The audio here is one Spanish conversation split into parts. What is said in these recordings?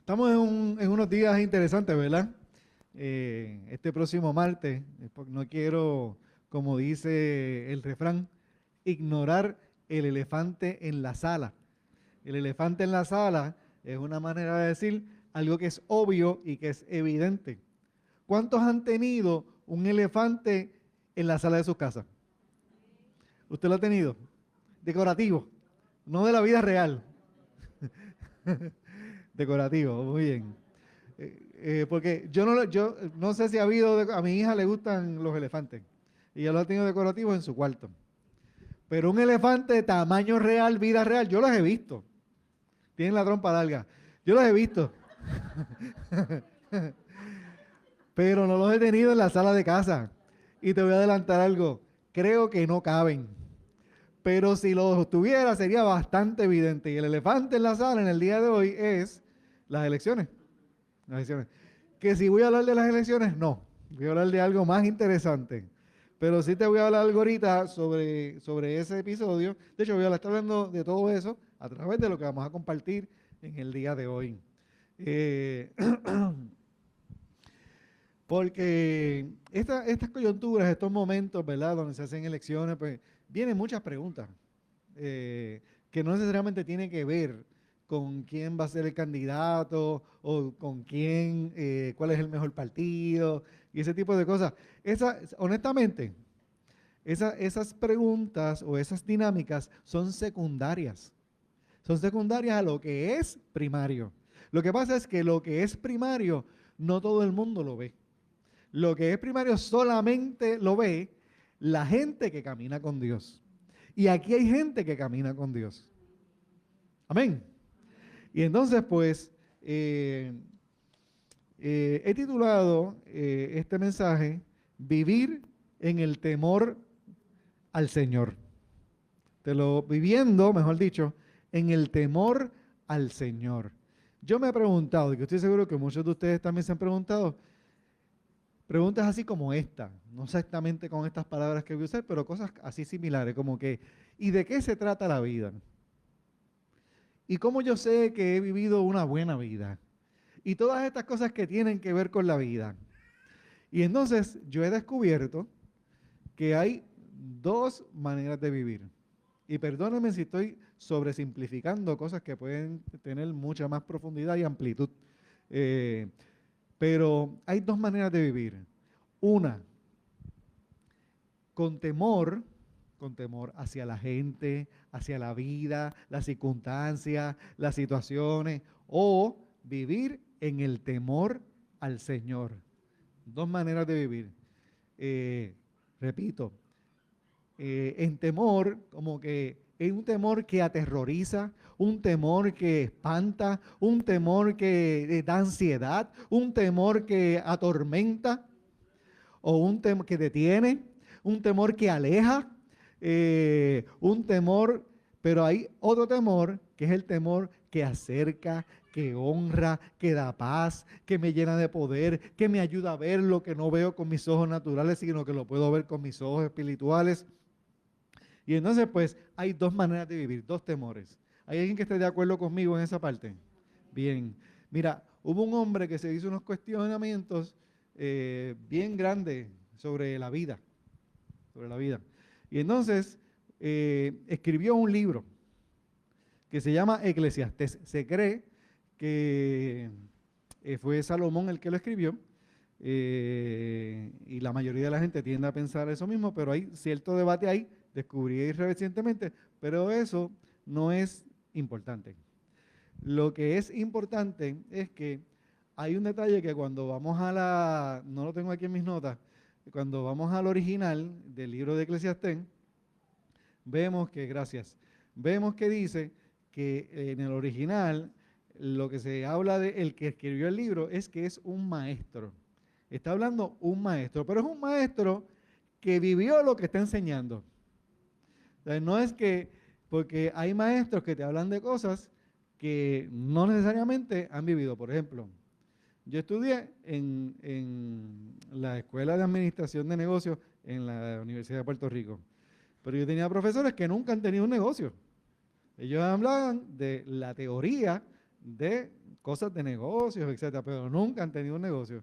Estamos en unos días interesantes, ¿verdad? Este próximo martes, no quiero, como dice el refrán, ignorar el elefante en la sala. El elefante en la sala es una manera de decir algo que es obvio y que es evidente. ¿Cuántos han tenido un elefante en la sala de su casa? ¿Usted lo ha tenido? Decorativo, no de la vida real. Decorativo, muy bien. Porque yo no sé si ha habido, a mi hija le gustan los elefantes y ella lo ha tenido decorativos en su cuarto. Pero un elefante de tamaño real, vida real, yo los he visto. Tienen la trompa larga. Yo los he visto, pero no los he tenido en la sala de casa. Y te voy a adelantar algo, creo que no caben. Pero si los tuviera sería bastante evidente. Y el elefante en la sala en el día de hoy es las elecciones. Las elecciones. Que si voy a hablar de las elecciones, no. Voy a hablar de algo más interesante. Pero sí te voy a hablar algo ahorita sobre ese episodio. De hecho, voy a estar hablando de todo eso a través de lo que vamos a compartir en el día de hoy. Eh, porque estas coyunturas, estos momentos, ¿verdad? Donde se hacen elecciones, pues vienen muchas preguntas que no necesariamente tienen que ver con quién va a ser el candidato o con quién, cuál es el mejor partido y ese tipo de cosas. Honestamente, esas preguntas o esas dinámicas son secundarias. Son secundarias a lo que es primario. Lo que pasa es que lo que es primario no todo el mundo lo ve. Lo que es primario solamente lo ve la gente que camina con Dios. Y aquí hay gente que camina con Dios. Amén. Y entonces, pues, he titulado este mensaje, Vivir en el temor al Señor. Viviendo, mejor dicho, en el temor al Señor. Yo me he preguntado, y que estoy seguro que muchos de ustedes también se han preguntado, preguntas así como esta, no exactamente con estas palabras que voy a usar, pero cosas así similares, como que, ¿y de qué se trata la vida? ¿Y cómo yo sé que he vivido una buena vida? Y todas estas cosas que tienen que ver con la vida. Y entonces yo he descubierto que hay dos maneras de vivir. Y perdónenme si estoy sobresimplificando cosas que pueden tener mucha más profundidad y amplitud. Eh, pero hay dos maneras de vivir. Una, con temor hacia la gente, hacia la vida, las circunstancias, las situaciones, o vivir en el temor al Señor. Dos maneras de vivir. Repito, en temor, como que es un temor que aterroriza, un temor que espanta, un temor que da ansiedad, un temor que atormenta, o un temor que detiene, un temor que aleja, un temor, pero hay otro temor que es el temor que acerca, que honra, que da paz, que me llena de poder, que me ayuda a ver lo que no veo con mis ojos naturales, sino que lo puedo ver con mis ojos espirituales. Y entonces, pues, hay dos maneras de vivir, dos temores. ¿Hay alguien que esté de acuerdo conmigo en esa parte? Bien. Mira, hubo un hombre que se hizo unos cuestionamientos bien grandes sobre la vida, sobre la vida. Y entonces escribió un libro que se llama Eclesiastés. Se cree que fue Salomón el que lo escribió. Y la mayoría de la gente tiende a pensar eso mismo, pero hay cierto debate ahí, descubrí recientemente, pero eso no es importante. Lo que es importante es que hay un detalle que cuando vamos no lo tengo aquí en mis notas, cuando vamos al original del libro de Eclesiastés, vemos que dice que en el original lo que se habla de el que escribió el libro es que es un maestro. Está hablando un maestro, pero es un maestro que vivió lo que está enseñando. O sea, no es que, porque hay maestros que te hablan de cosas que no necesariamente han vivido. Por ejemplo, yo estudié en la Escuela de Administración de Negocios en la Universidad de Puerto Rico, pero yo tenía profesores que nunca han tenido un negocio. Ellos hablaban de la teoría de cosas de negocios, etcétera, pero nunca han tenido un negocio.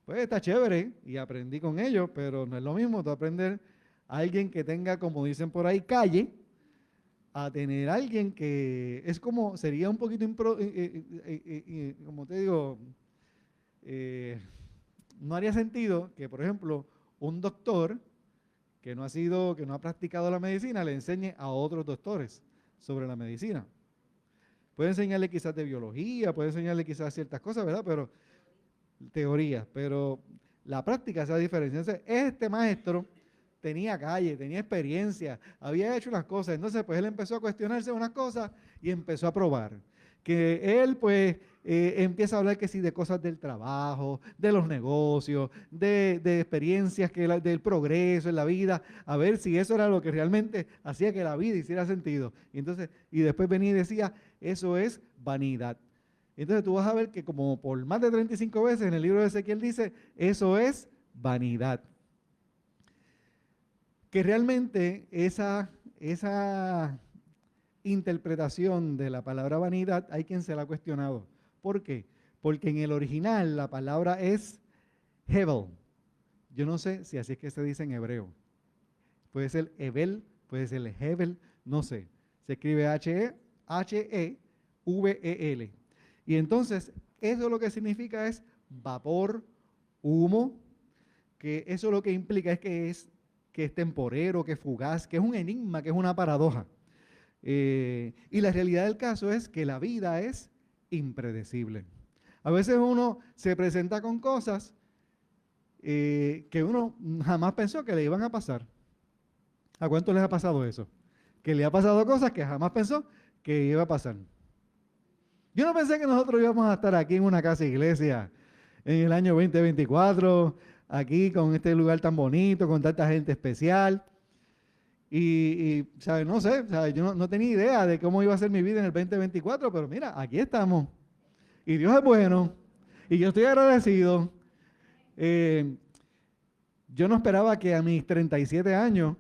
Pues está chévere y aprendí con ellos, pero no es lo mismo tú aprender a alguien que tenga, como dicen por ahí, calle, a tener a alguien que es como, sería un poquito, como te digo, eh, no haría sentido que, por ejemplo, un doctor que no ha sido, que no ha practicado la medicina le enseñe a otros doctores sobre la medicina. Puede enseñarle quizás de biología, puede enseñarle quizás ciertas cosas, ¿verdad? Pero teoría, pero la práctica hace la diferencia. Entonces, este maestro tenía calle, tenía experiencia, había hecho unas cosas, entonces pues él empezó a cuestionarse unas cosas y empezó a probar. Que él pues empieza a hablar que sí de cosas del trabajo, de los negocios, de experiencias, del progreso en la vida, a ver si eso era lo que realmente hacía que la vida hiciera sentido. Y entonces, y después venía y decía, eso es vanidad. Entonces tú vas a ver que como por más de 35 veces en el libro de Ezequiel dice, eso es vanidad. Que realmente esa interpretación de la palabra vanidad hay quien se la ha cuestionado. ¿Por qué? Porque en el original la palabra es Hebel. Yo no sé si así es que se dice en hebreo. Puede ser Hebel, puede ser Hebel, no sé. Se escribe H-E-V-E-L. Y entonces, eso lo que significa es vapor, humo, que eso lo que implica es que es temporero, que es fugaz, que es un enigma, que es una paradoja. Y la realidad del caso es que la vida es impredecible. A veces uno se presenta con cosas que uno jamás pensó que le iban a pasar. ¿A cuánto les ha pasado eso? Que le ha pasado cosas que jamás pensó que iba a pasar. Yo no pensé que nosotros íbamos a estar aquí en una casa iglesia en el año 2024, aquí con este lugar tan bonito, con tanta gente especial. ¿sabes? No sé, ¿sabes? Yo no tenía idea de cómo iba a ser mi vida en el 2024, pero mira, aquí estamos. Y Dios es bueno. Y yo estoy agradecido. Eh, yo no esperaba que a mis 37 años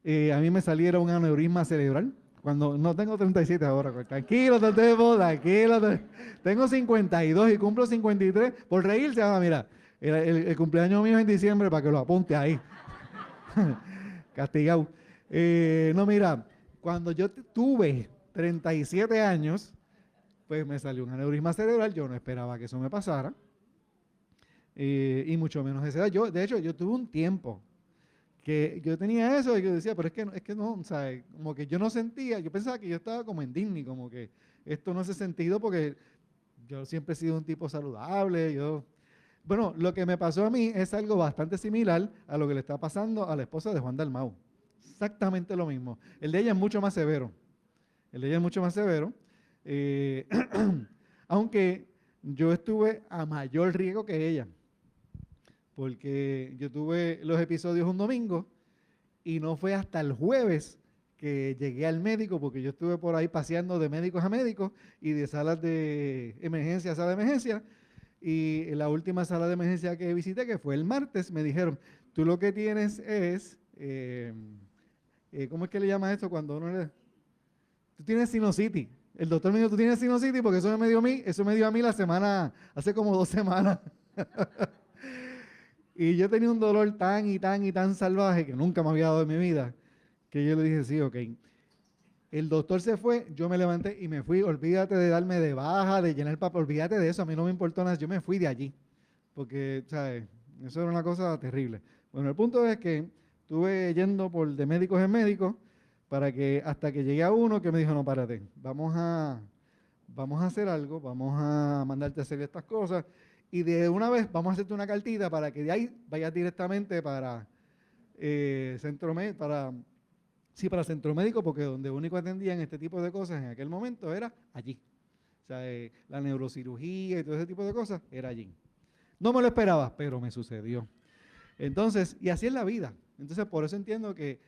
a mí me saliera un aneurisma cerebral. Cuando no tengo 37 ahora, pues, tranquilo, tranquilo. Tengo 52 y cumplo 53. Por reírse, mira, el cumpleaños mío es en diciembre para que lo apunte ahí. Castigado. No, mira, cuando yo tuve 37 años, pues me salió un aneurisma cerebral. Yo no esperaba que eso me pasara. Y mucho menos a esa edad. De hecho, yo tuve un tiempo que yo tenía eso y yo decía, pero es que no, ¿sabes? Como que yo no sentía, yo pensaba que yo estaba como en Disney, como que esto no hace sentido porque yo siempre he sido un tipo saludable, Bueno, lo que me pasó a mí es algo bastante similar a lo que le está pasando a la esposa de Juan Dalmau. Exactamente lo mismo. El de ella es mucho más severo. El de ella es mucho más severo. eh, aunque yo estuve a mayor riesgo que ella, porque yo tuve los episodios un domingo y no fue hasta el jueves que llegué al médico, porque yo estuve por ahí paseando de médicos a médicos y de salas de emergencia a sala de emergencia. Y en la última sala de emergencia que visité, que fue el martes, me dijeron, tú lo que tienes es, ¿cómo es que le llamas esto cuando uno le... Tú tienes sinusitis. El doctor me dijo, tú tienes sinusitis porque eso me dio a mí la semana, hace como 2 semanas. Y yo tenía un dolor tan y tan y tan salvaje que nunca me había dado en mi vida, que yo le dije, sí, ok. El doctor se fue, yo me levanté y me fui. Olvídate de darme de baja, de llenar el papel, olvídate de eso, a mí no me importó nada. Yo me fui de allí, porque, ¿sabes? Eso era una cosa terrible. Bueno, el punto es que estuve yendo de médicos en médicos para que hasta que llegué a uno que me dijo, no, párate, vamos a hacer algo, vamos a mandarte a hacer estas cosas y de una vez vamos a hacerte una cartita para que de ahí vayas directamente para centro médico, para centro médico, porque donde único atendían este tipo de cosas en aquel momento era allí. O sea, la neurocirugía y todo ese tipo de cosas era allí. No me lo esperaba, pero me sucedió. Entonces, y así es la vida. Entonces, por eso entiendo que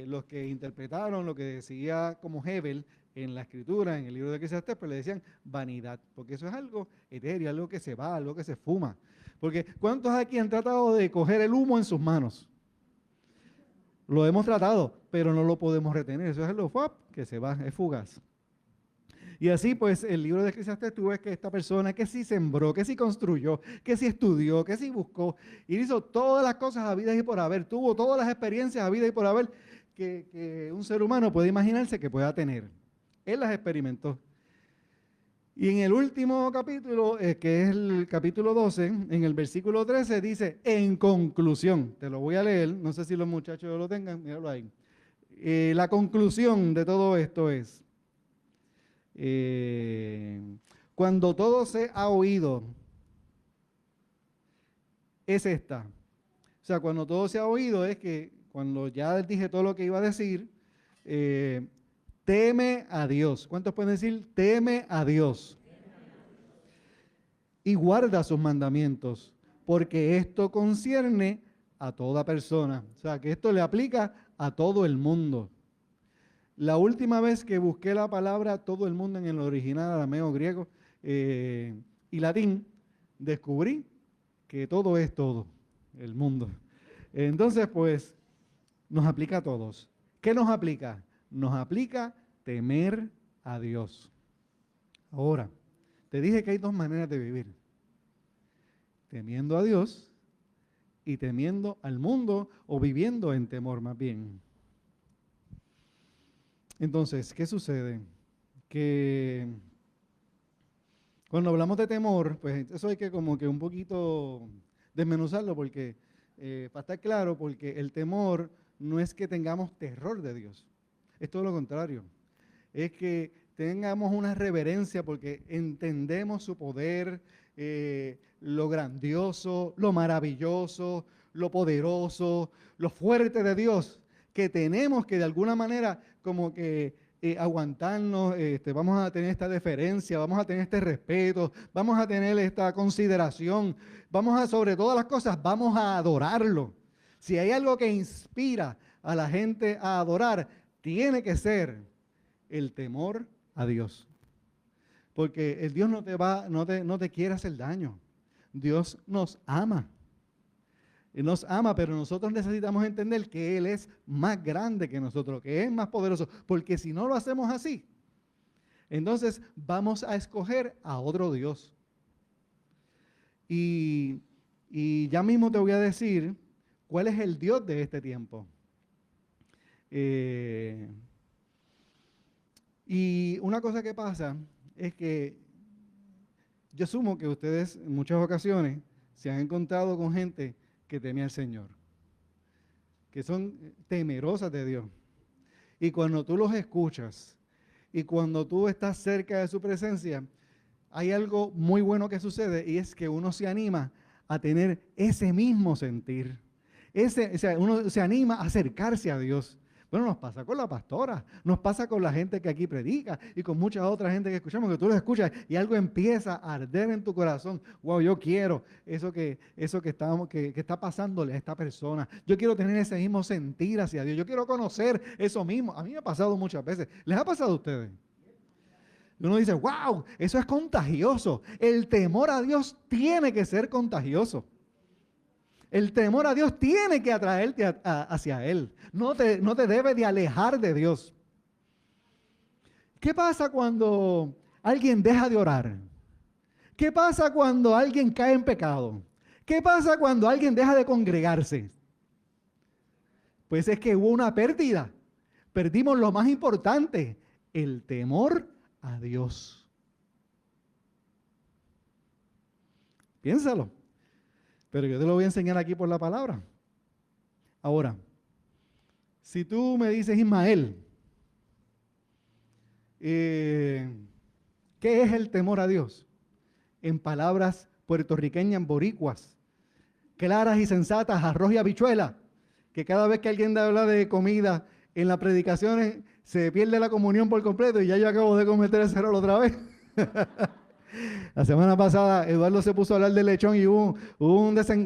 los que interpretaron lo que decía como Hebel en la escritura, en el libro de Eclesiastés, pues le decían vanidad, porque eso es algo etéreo, algo que se va, algo que se fuma. Porque ¿cuántos aquí han tratado de coger el humo en sus manos? Lo hemos tratado, pero no lo podemos retener. Eso es algo que se va, es fugaz. Y así pues el libro de Eclesiastés tú ves que esta persona que sí sembró, que sí construyó, que sí estudió, que sí buscó y hizo todas las cosas habidas y por haber, tuvo todas las experiencias habidas y por haber que un ser humano puede imaginarse que pueda tener. Él las experimentó. Y en el último capítulo, que es el capítulo 12, en el versículo 13 dice, en conclusión, te lo voy a leer, no sé si los muchachos lo tengan, míralo ahí. La conclusión de todo esto es, cuando todo se ha oído, es esta. O sea, cuando todo se ha oído es que cuando ya dije todo lo que iba a decir, teme a Dios. ¿Cuántos pueden decir teme a Dios? Y guarda sus mandamientos, porque esto concierne a toda persona. O sea, que esto le aplica a todo el mundo. La última vez que busqué la palabra todo el mundo en el original arameo, griego y latín, descubrí que todo es todo, el mundo. Entonces, pues, nos aplica a todos. ¿Qué nos aplica? Nos aplica temer a Dios. Ahora, te dije que hay dos maneras de vivir. Temiendo a Dios y temiendo al mundo o viviendo en temor más bien. Entonces, ¿qué sucede? Que cuando hablamos de temor, pues eso hay que como que un poquito desmenuzarlo porque, para estar claro, porque el temor no es que tengamos terror de Dios, es todo lo contrario. Es que tengamos una reverencia porque entendemos su poder, lo grandioso, lo maravilloso, lo poderoso, lo fuerte de Dios, que tenemos que de alguna manera como que aguantarnos, vamos a tener esta deferencia, vamos a tener este respeto, vamos a tener esta consideración, vamos a, sobre todas las cosas, vamos a adorarlo. Si hay algo que inspira a la gente a adorar, tiene que ser el temor a Dios. Porque el Dios no te quiere hacer daño. Dios nos ama. Él nos ama, pero nosotros necesitamos entender que Él es más grande que nosotros, que es más poderoso. Porque si no lo hacemos así, entonces vamos a escoger a otro Dios. Y ya mismo te voy a decir cuál es el Dios de este tiempo. Y una cosa que pasa es que yo asumo que ustedes en muchas ocasiones se han encontrado con gente que teme al Señor, que son temerosas de Dios. Y cuando tú los escuchas y cuando tú estás cerca de su presencia, hay algo muy bueno que sucede y es que uno se anima a tener ese mismo sentir. O sea, uno se anima a acercarse a Dios. Bueno, nos pasa con la pastora, nos pasa con la gente que aquí predica y con mucha otra gente que escuchamos, que tú lo escuchas y algo empieza a arder en tu corazón. Wow, yo quiero eso que está pasándole a esta persona. Yo quiero tener ese mismo sentir hacia Dios. Yo quiero conocer eso mismo. A mí me ha pasado muchas veces. ¿Les ha pasado a ustedes? Y uno dice, wow, eso es contagioso. El temor a Dios tiene que ser contagioso. El temor a Dios tiene que atraerte hacia Él. No te debe de alejar de Dios. ¿Qué pasa cuando alguien deja de orar? ¿Qué pasa cuando alguien cae en pecado? ¿Qué pasa cuando alguien deja de congregarse? Pues es que hubo una pérdida. Perdimos lo más importante, el temor a Dios. Piénsalo. Pero yo te lo voy a enseñar aquí por la palabra. Ahora, si tú me dices, Ismael, ¿qué es el temor a Dios? En palabras puertorriqueñas boricuas, claras y sensatas, arroz y habichuela, que cada vez que alguien habla de comida en las predicaciones se pierde la comunión por completo y ya yo acabo de cometer ese error otra vez. La semana pasada Eduardo se puso a hablar de lechón y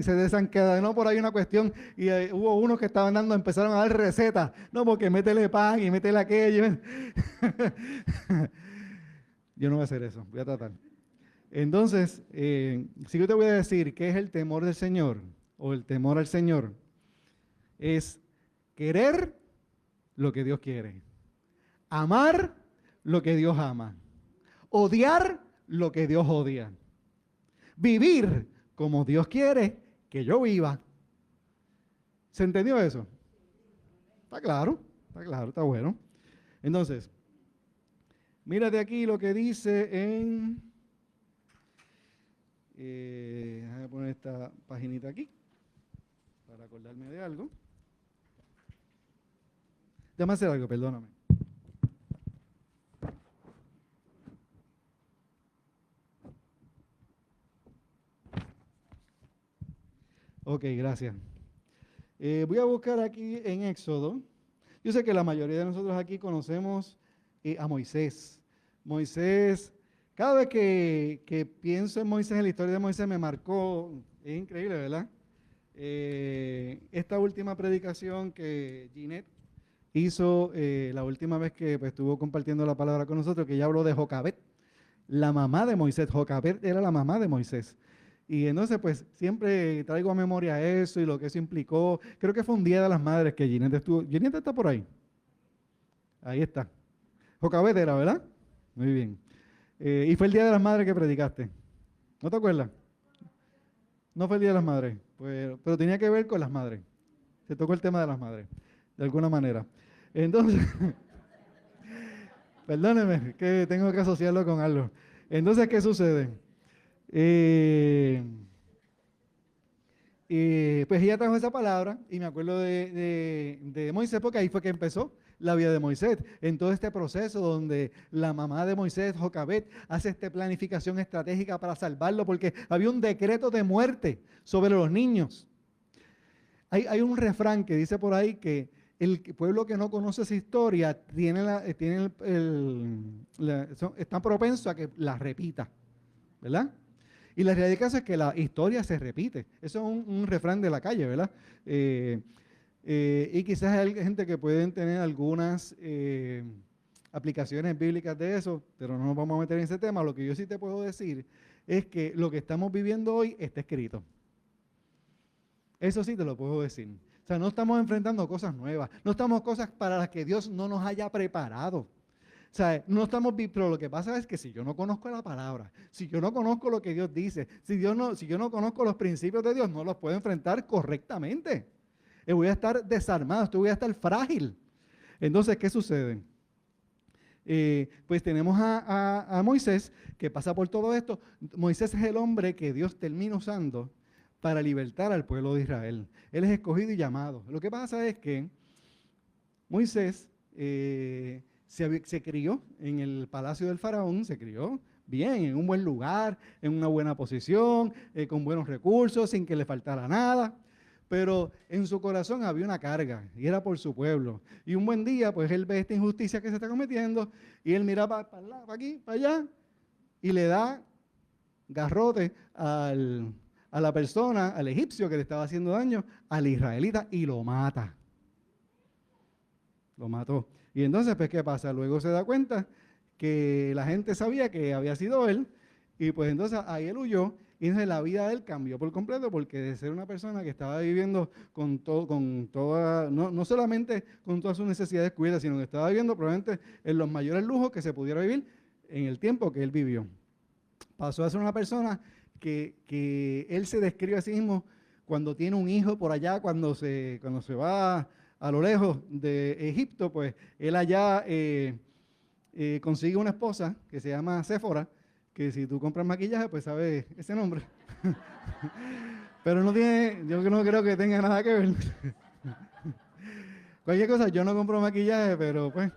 se desencadenó por ahí una cuestión y hubo unos que estaban empezaron a dar recetas, no, porque métele pan y métele aquello. Yo no voy a hacer eso, voy a tratar. Entonces, si yo te voy a decir qué es el temor del Señor o el temor al Señor, es querer lo que Dios quiere, amar lo que Dios ama, odiar lo que Dios odia, vivir como Dios quiere que yo viva. ¿Se entendió eso? Está claro, está bueno. Entonces, mírate aquí lo que dice en... déjame poner esta paginita aquí para acordarme de algo. Déjame hacer algo, perdóname. Ok, gracias. Voy a buscar aquí en Éxodo. Yo sé que la mayoría de nosotros aquí conocemos a Moisés. Moisés, cada vez que pienso en Moisés, en la historia de Moisés, me marcó, es increíble, ¿verdad? Esta última predicación que Ginette hizo la última vez que pues, estuvo compartiendo la palabra con nosotros, que ella habló de Jocabet, la mamá de Moisés. Jocabet era la mamá de Moisés. Y entonces, pues, siempre traigo a memoria eso y lo que eso implicó. Creo que fue un Día de las Madres que Ginette estuvo. Ginette está por ahí. Ahí está. Jocabet era, ¿verdad? Muy bien. Y fue el Día de las Madres que predicaste. ¿No te acuerdas? No fue el Día de las Madres, pues, pero tenía que ver con las madres. Se tocó el tema de las madres, de alguna manera. Entonces, perdóneme, que tengo que asociarlo con algo. Entonces, ¿qué sucede? Pues ella trajo esa palabra y me acuerdo de Moisés porque ahí fue que empezó la vida de Moisés. En todo este proceso donde la mamá de Moisés, Jocabet, hace esta planificación estratégica para salvarlo porque había un decreto de muerte sobre los niños. Hay un refrán que dice por ahí que el pueblo que no conoce esa historia está propenso a que la repita, ¿verdad? Y la realidad del caso es que la historia se repite. Eso es un refrán de la calle, ¿verdad? Y quizás hay gente que pueden tener algunas aplicaciones bíblicas de eso, pero no nos vamos a meter en ese tema. Lo que yo sí te puedo decir es que lo que estamos viviendo hoy está escrito. Eso sí te lo puedo decir. O sea, no estamos enfrentando cosas nuevas, no estamos cosas para las que Dios no nos haya preparado. O sea, no estamos, pero lo que pasa es que si yo no conozco la palabra, si yo no conozco lo que Dios dice, si yo no conozco los principios de Dios, no los puedo enfrentar correctamente. Voy a estar desarmado, voy a estar frágil. Entonces, ¿qué sucede? Pues tenemos a Moisés que pasa por todo esto. Moisés es el hombre que Dios termina usando para libertar al pueblo de Israel. Él es escogido y llamado. Lo que pasa es que Moisés se crió en el palacio del faraón, se crió bien, en un buen lugar, en una buena posición, con buenos recursos, sin que le faltara nada. Pero en su corazón había una carga y era por su pueblo. Y un buen día, pues él ve esta injusticia que se está cometiendo y él mira para aquí, para allá y le da garrote a la persona, al egipcio que le estaba haciendo daño, al israelita y lo mata. Lo mató. Y entonces, pues, ¿qué pasa? Luego se da cuenta que la gente sabía que había sido él y pues entonces ahí él huyó y entonces la vida de él cambió por completo porque de ser una persona que estaba viviendo con toda, no solamente con todas sus necesidades cubiertas, sino que estaba viviendo probablemente en los mayores lujos que se pudiera vivir en el tiempo que él vivió. Pasó a ser una persona que él se describe a sí mismo cuando tiene un hijo por allá, cuando se va a lo lejos de Egipto, pues él allá consigue una esposa que se llama Séfora, que si tú compras maquillaje, pues sabes ese nombre. Pero no tiene, yo no creo que tenga nada que ver. Cualquier cosa, yo no compro maquillaje, pero pues,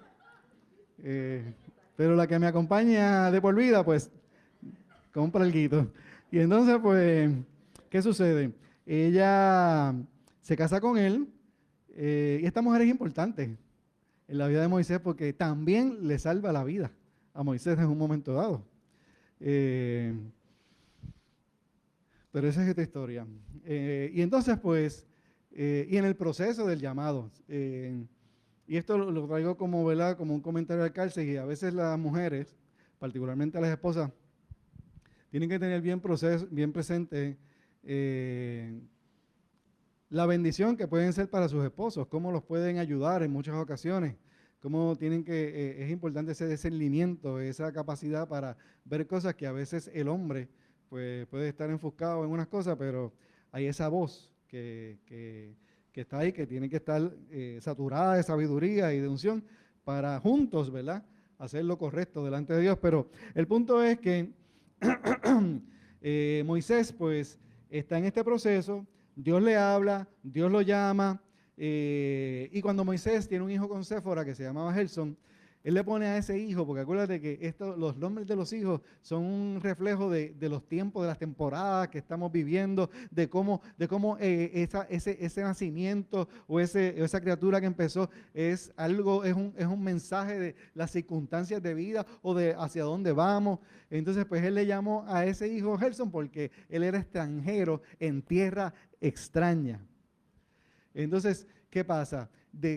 pero la que me acompaña de por vida, pues, compra alguito. Y entonces, pues, ¿qué sucede? Ella se casa con él, y esta mujer es importante en la vida de Moisés porque también le salva la vida a Moisés en un momento dado. Pero esa es esta historia. Y entonces, pues, y en el proceso del llamado, y esto lo traigo como, ¿verdad? Como un comentario al cárcel, y a veces las mujeres, particularmente las esposas, tienen que tener bien presente la bendición que pueden ser para sus esposos, cómo los pueden ayudar en muchas ocasiones, cómo tienen es importante ese discernimiento, esa capacidad para ver cosas que a veces el hombre pues, puede estar enfocado en unas cosas, pero hay esa voz que está ahí, que tiene que estar saturada de sabiduría y de unción para juntos, ¿verdad?, hacer lo correcto delante de Dios. Pero el punto es que Moisés pues está en este proceso, Dios le habla, Dios lo llama, y cuando Moisés tiene un hijo con Séfora que se llamaba Gerson, él le pone a ese hijo, porque acuérdate que los nombres de los hijos son un reflejo de los tiempos, de las temporadas que estamos viviendo, de cómo ese nacimiento o esa criatura que empezó es un mensaje de las circunstancias de vida o de hacia dónde vamos. Entonces, pues él le llamó a ese hijo Gerson porque él era extranjero en tierra extraña. Entonces, ¿qué pasa?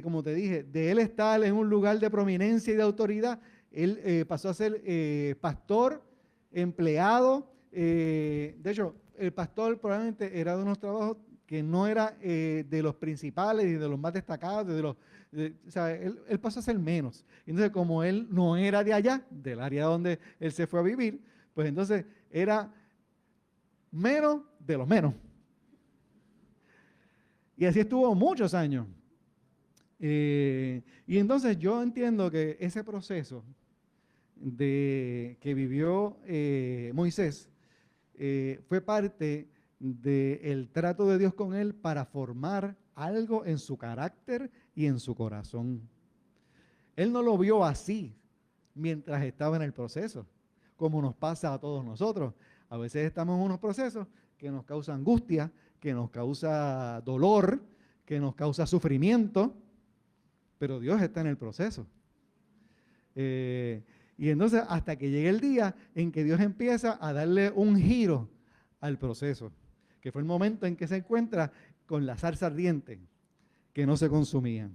Como te dije, de él estar en un lugar de prominencia y de autoridad, él pasó a ser pastor, empleado. De hecho, el pastor probablemente era de unos trabajos que no era de los principales y de los más destacados, o sea, él pasó a ser menos. Entonces, como él no era de allá, del área donde él se fue a vivir, pues entonces era menos de los menos. Y así estuvo muchos años. Y entonces yo entiendo que ese proceso que vivió Moisés fue parte del trato de Dios con él para formar algo en su carácter y en su corazón. Él no lo vio así mientras estaba en el proceso, como nos pasa a todos nosotros. A veces estamos en unos procesos que nos causa angustia, que nos causa dolor, que nos causa sufrimiento, pero Dios está en el proceso. Y entonces hasta que llegue el día en que Dios empieza a darle un giro al proceso, que fue el momento en que se encuentra con la zarza ardiente que no se consumía.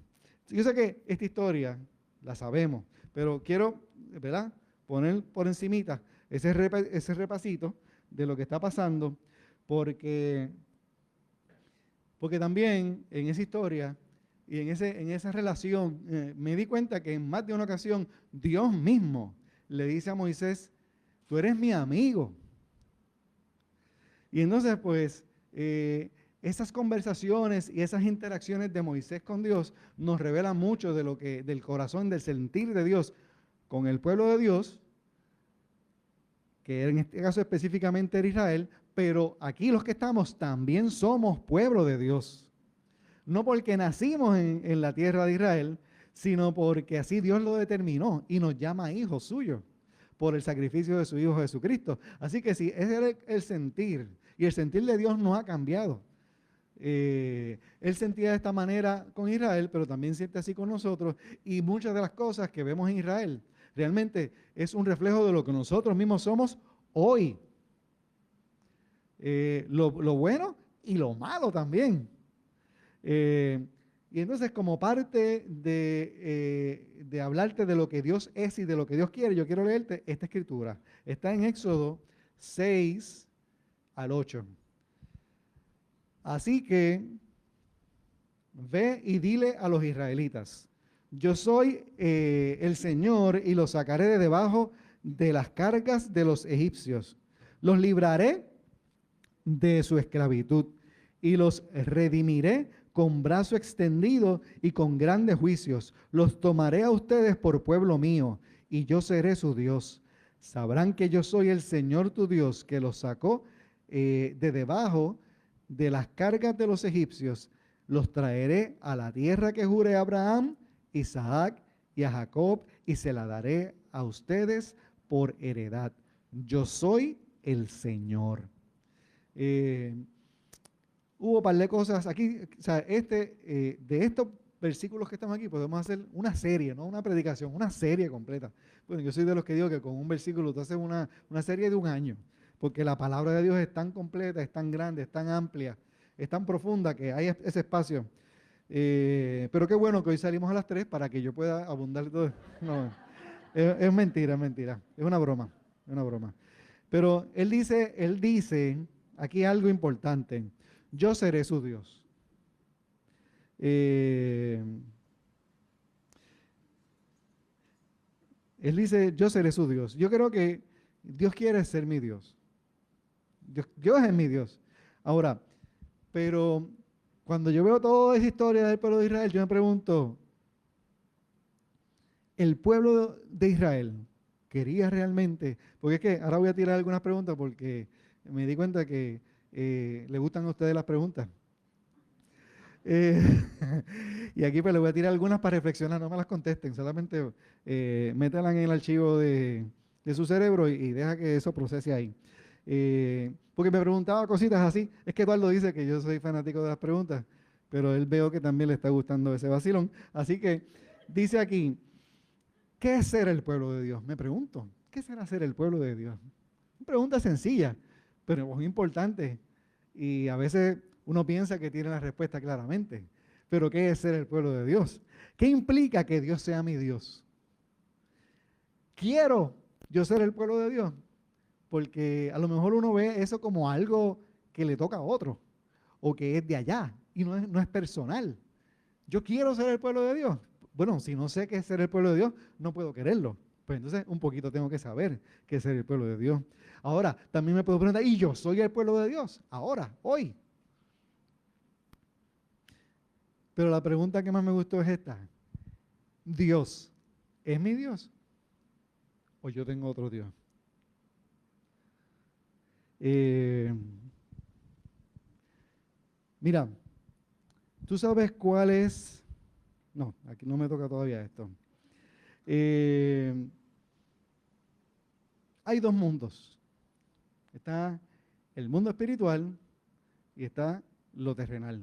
Yo sé que esta historia la sabemos, pero quiero, ¿verdad?, poner por encimita ese repasito de lo que está pasando, porque también en esa historia y en esa relación me di cuenta que en más de una ocasión Dios mismo le dice a Moisés: tú eres mi amigo. Y entonces pues esas conversaciones y esas interacciones de Moisés con Dios nos revelan mucho del corazón, del sentir de Dios con el pueblo de Dios, que en este caso específicamente era Israel, pero aquí los que estamos también somos pueblo de Dios. No porque nacimos en la tierra de Israel, sino porque así Dios lo determinó y nos llama hijos suyos por el sacrificio de su Hijo Jesucristo. Así que sí, ese era el sentir, y el sentir de Dios no ha cambiado. Él sentía de esta manera con Israel, pero también siente así con nosotros, y muchas de las cosas que vemos en Israel realmente es un reflejo de lo que nosotros mismos somos hoy. Lo bueno y lo malo también. Y entonces, como parte de hablarte de lo que Dios es y de lo que Dios quiere, yo quiero leerte esta escritura. Está en Éxodo 6 al 8. Así que ve y dile a los israelitas: yo soy el Señor, y los sacaré de debajo de las cargas de los egipcios. Los libraré de su esclavitud y los redimiré con brazo extendido y con grandes juicios. Los tomaré a ustedes por pueblo mío, y yo seré su Dios. Sabrán que yo soy el Señor tu Dios, que los sacó de debajo de las cargas de los egipcios. Los traeré a la tierra que juré a Abraham, Isaac y a Jacob, y se la daré a ustedes por heredad. Yo soy el Señor. Hubo un par de cosas aquí, o sea, de estos versículos que estamos aquí podemos hacer una serie, no una predicación, una serie completa. Bueno, yo soy de los que digo que con un versículo tú haces una serie de un año, porque la palabra de Dios es tan completa, es tan grande, es tan amplia, es tan profunda que hay ese espacio. Pero qué bueno que hoy salimos a las 3 para que yo pueda abundar todo. No, es mentira, es una broma, es una broma. Pero él dice aquí algo importante: yo seré su Dios. Él dice, yo seré su Dios. Yo creo que Dios quiere ser mi Dios. Dios es mi Dios. Ahora, pero cuando yo veo toda esa historia del pueblo de Israel, yo me pregunto, ¿el pueblo de Israel quería realmente? Porque es que ahora voy a tirar algunas preguntas porque me di cuenta que le gustan a ustedes las preguntas. Eh, y aquí pues le voy a tirar algunas para reflexionar, no me las contesten, solamente mételas en el archivo de su cerebro y deja que eso procese ahí. Porque me preguntaba cositas así, es que Eduardo dice que yo soy fanático de las preguntas, pero él veo que también le está gustando ese vacilón. Así que dice aquí, ¿qué es ser el pueblo de Dios? Me pregunto, ¿qué será ser el pueblo de Dios? Una pregunta sencilla, pero muy importante. Y a veces uno piensa que tiene la respuesta claramente. Pero ¿qué es ser el pueblo de Dios? ¿Qué implica que Dios sea mi Dios? ¿Quiero yo ser el pueblo de Dios? Porque a lo mejor uno ve eso como algo que le toca a otro o que es de allá y no es personal. Yo quiero ser el pueblo de Dios. Bueno, si no sé qué es ser el pueblo de Dios, no puedo quererlo. Pues entonces un poquito tengo que saber qué es ser el pueblo de Dios. Ahora, también me puedo preguntar, ¿y yo soy el pueblo de Dios? Ahora, hoy. Pero la pregunta que más me gustó es esta. ¿Dios es mi Dios? ¿O yo tengo otro Dios? Eh, Mira, ¿tú sabes cuál es? No, aquí no me toca todavía esto. Eh, Hay dos mundos. Está el mundo espiritual y está lo terrenal.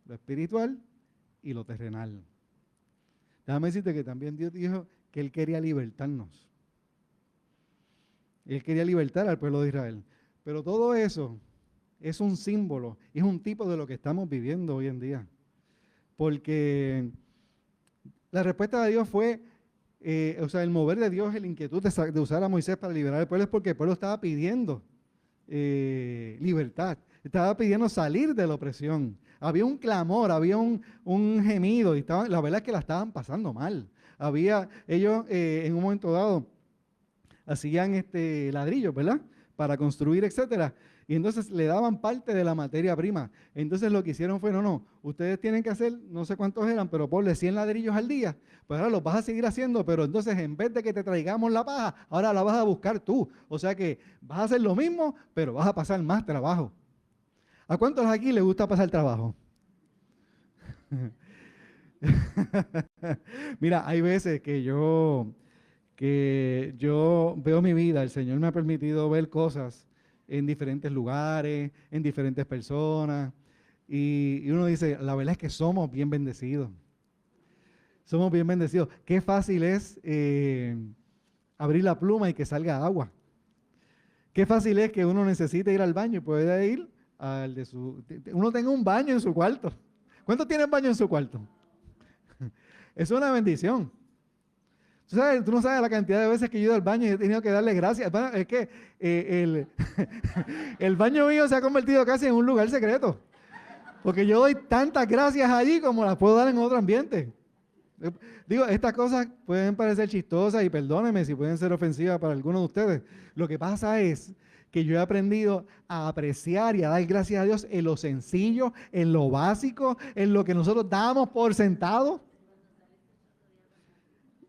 Lo espiritual y lo terrenal. Déjame decirte que también Dios dijo que Él quería libertarnos. Él quería libertar al pueblo de Israel. Pero todo eso es un símbolo, es un tipo de lo que estamos viviendo hoy en día. Porque la respuesta de Dios fue, el mover de Dios, la inquietud de usar a Moisés para liberar al pueblo es porque el pueblo estaba pidiendo libertad, estaba pidiendo salir de la opresión. Había un clamor, había un gemido y la verdad es que la estaban pasando mal. Ellos en un momento dado hacían ladrillos, ¿verdad? Para construir, etcétera. Y entonces le daban parte de la materia prima. Entonces lo que hicieron fue, no, ustedes tienen que hacer, no sé cuántos eran, pero ponle 100 ladrillos al día. Pues ahora los vas a seguir haciendo, pero entonces en vez de que te traigamos la paja, ahora la vas a buscar tú. O sea que vas a hacer lo mismo, pero vas a pasar más trabajo. ¿A cuántos aquí les gusta pasar trabajo? Mira, hay veces que yo veo mi vida, el Señor me ha permitido ver cosas en diferentes lugares, en diferentes personas, y uno dice, la verdad es que somos bien bendecidos. Somos bien bendecidos. Qué fácil es abrir la pluma y que salga agua. Qué fácil es que uno necesite ir al baño y pueda ir uno tenga un baño en su cuarto. ¿Cuántos tienen baño en su cuarto? Es una bendición. Tú no sabes la cantidad de veces que yo he ido al baño y he tenido que darle gracias. Bueno, es que el baño mío se ha convertido casi en un lugar secreto. Porque yo doy tantas gracias allí como las puedo dar en otro ambiente. Digo, estas cosas pueden parecer chistosas y perdónenme si pueden ser ofensivas para algunos de ustedes. Lo que pasa es que yo he aprendido a apreciar y a dar gracias a Dios en lo sencillo, en lo básico, en lo que nosotros damos por sentado.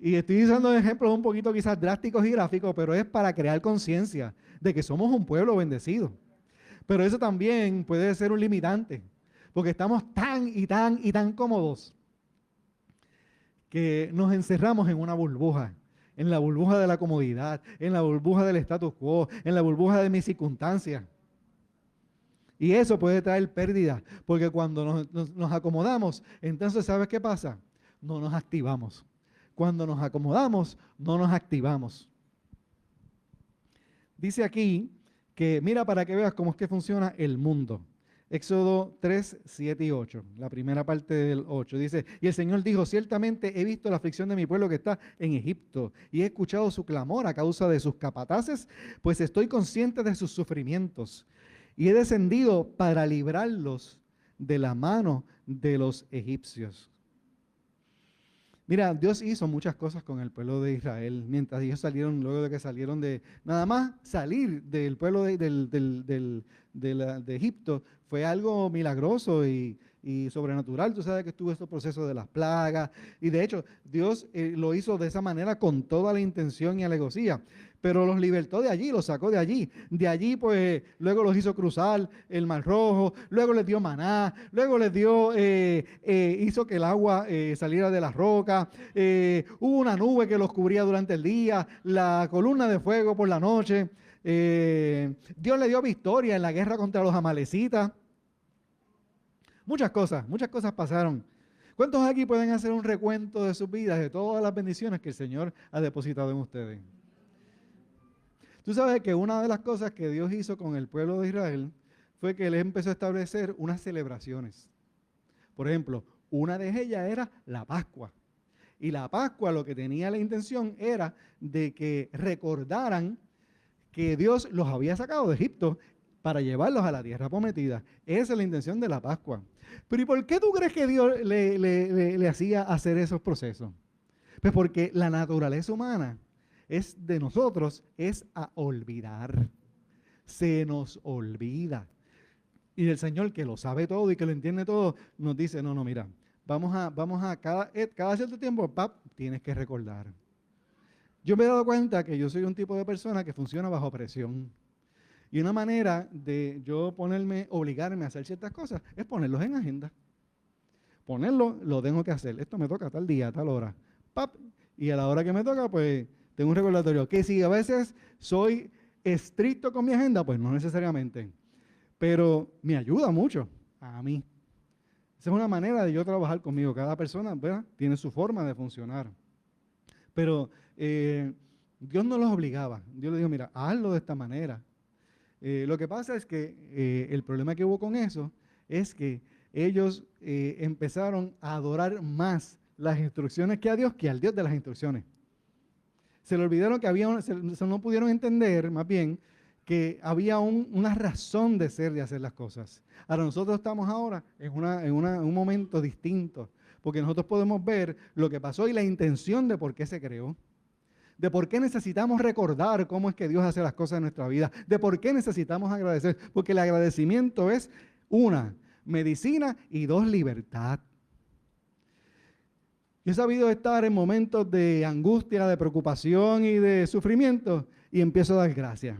Y estoy usando ejemplos un poquito quizás drásticos y gráficos, pero es para crear conciencia de que somos un pueblo bendecido. Pero eso también puede ser un limitante, porque estamos tan y tan y tan cómodos que nos encerramos en una burbuja, en la burbuja de la comodidad, en la burbuja del status quo, en la burbuja de mis circunstancias. Y eso puede traer pérdida, porque cuando nos acomodamos, entonces ¿sabes qué pasa? No nos activamos. Cuando nos acomodamos, no nos activamos. Dice aquí que, mira para que veas cómo es que funciona el mundo. Éxodo 3, 7 y 8, la primera parte del 8, dice, y el Señor dijo, ciertamente he visto la aflicción de mi pueblo que está en Egipto, y he escuchado su clamor a causa de sus capataces, pues estoy consciente de sus sufrimientos, y he descendido para librarlos de la mano de los egipcios. Mira, Dios hizo muchas cosas con el pueblo de Israel mientras ellos salieron, luego de que salieron de, nada más salir del pueblo de Egipto, fue algo milagroso y sobrenatural. Tú sabes que estuvo estos procesos de las plagas y de hecho Dios lo hizo de esa manera con toda la intención y alevosía. Pero los libertó de allí, los sacó de allí. De allí, pues, luego los hizo cruzar el Mar Rojo, luego les dio maná, luego les dio, hizo que el agua saliera de las rocas, hubo una nube que los cubría durante el día, la columna de fuego por la noche. Dios le dio victoria en la guerra contra los amalecitas. Muchas cosas pasaron. ¿Cuántos aquí pueden hacer un recuento de sus vidas, de todas las bendiciones que el Señor ha depositado en ustedes? Tú sabes que una de las cosas que Dios hizo con el pueblo de Israel fue que Él empezó a establecer unas celebraciones. Por ejemplo, una de ellas era la Pascua. Y la Pascua lo que tenía la intención era de que recordaran que Dios los había sacado de Egipto para llevarlos a la tierra prometida. Esa es la intención de la Pascua. Pero ¿y por qué tú crees que Dios le hacía hacer esos procesos? Pues porque la naturaleza humana de nosotros es a olvidar. Se nos olvida. Y el Señor, que lo sabe todo y que lo entiende todo, nos dice, no, mira, vamos a cada cierto tiempo, tienes que recordar. Yo me he dado cuenta que yo soy un tipo de persona que funciona bajo presión. Y una manera de yo obligarme a hacer ciertas cosas, es ponerlos en agenda. Ponerlo, lo tengo que hacer. Esto me toca tal día, tal hora. Y a la hora que me toca, pues, tengo un recordatorio. Que si a veces soy estricto con mi agenda, pues no necesariamente. Pero me ayuda mucho a mí. Esa es una manera de yo trabajar conmigo. Cada persona, ¿verdad?, tiene su forma de funcionar. Pero Dios no los obligaba. Dios le dijo, mira, hazlo de esta manera. Lo que pasa es que el problema que hubo con eso es que ellos empezaron a adorar más las instrucciones que a Dios que al Dios de las instrucciones. Se le olvidaron que no pudieron entender, más bien, que había una razón de ser, de hacer las cosas. Ahora nosotros estamos ahora en un momento distinto, porque nosotros podemos ver lo que pasó y la intención de por qué se creó, de por qué necesitamos recordar cómo es que Dios hace las cosas en nuestra vida, de por qué necesitamos agradecer, porque el agradecimiento es una, medicina y dos, libertad. Yo he sabido estar en momentos de angustia, de preocupación y de sufrimiento y empiezo a dar gracias.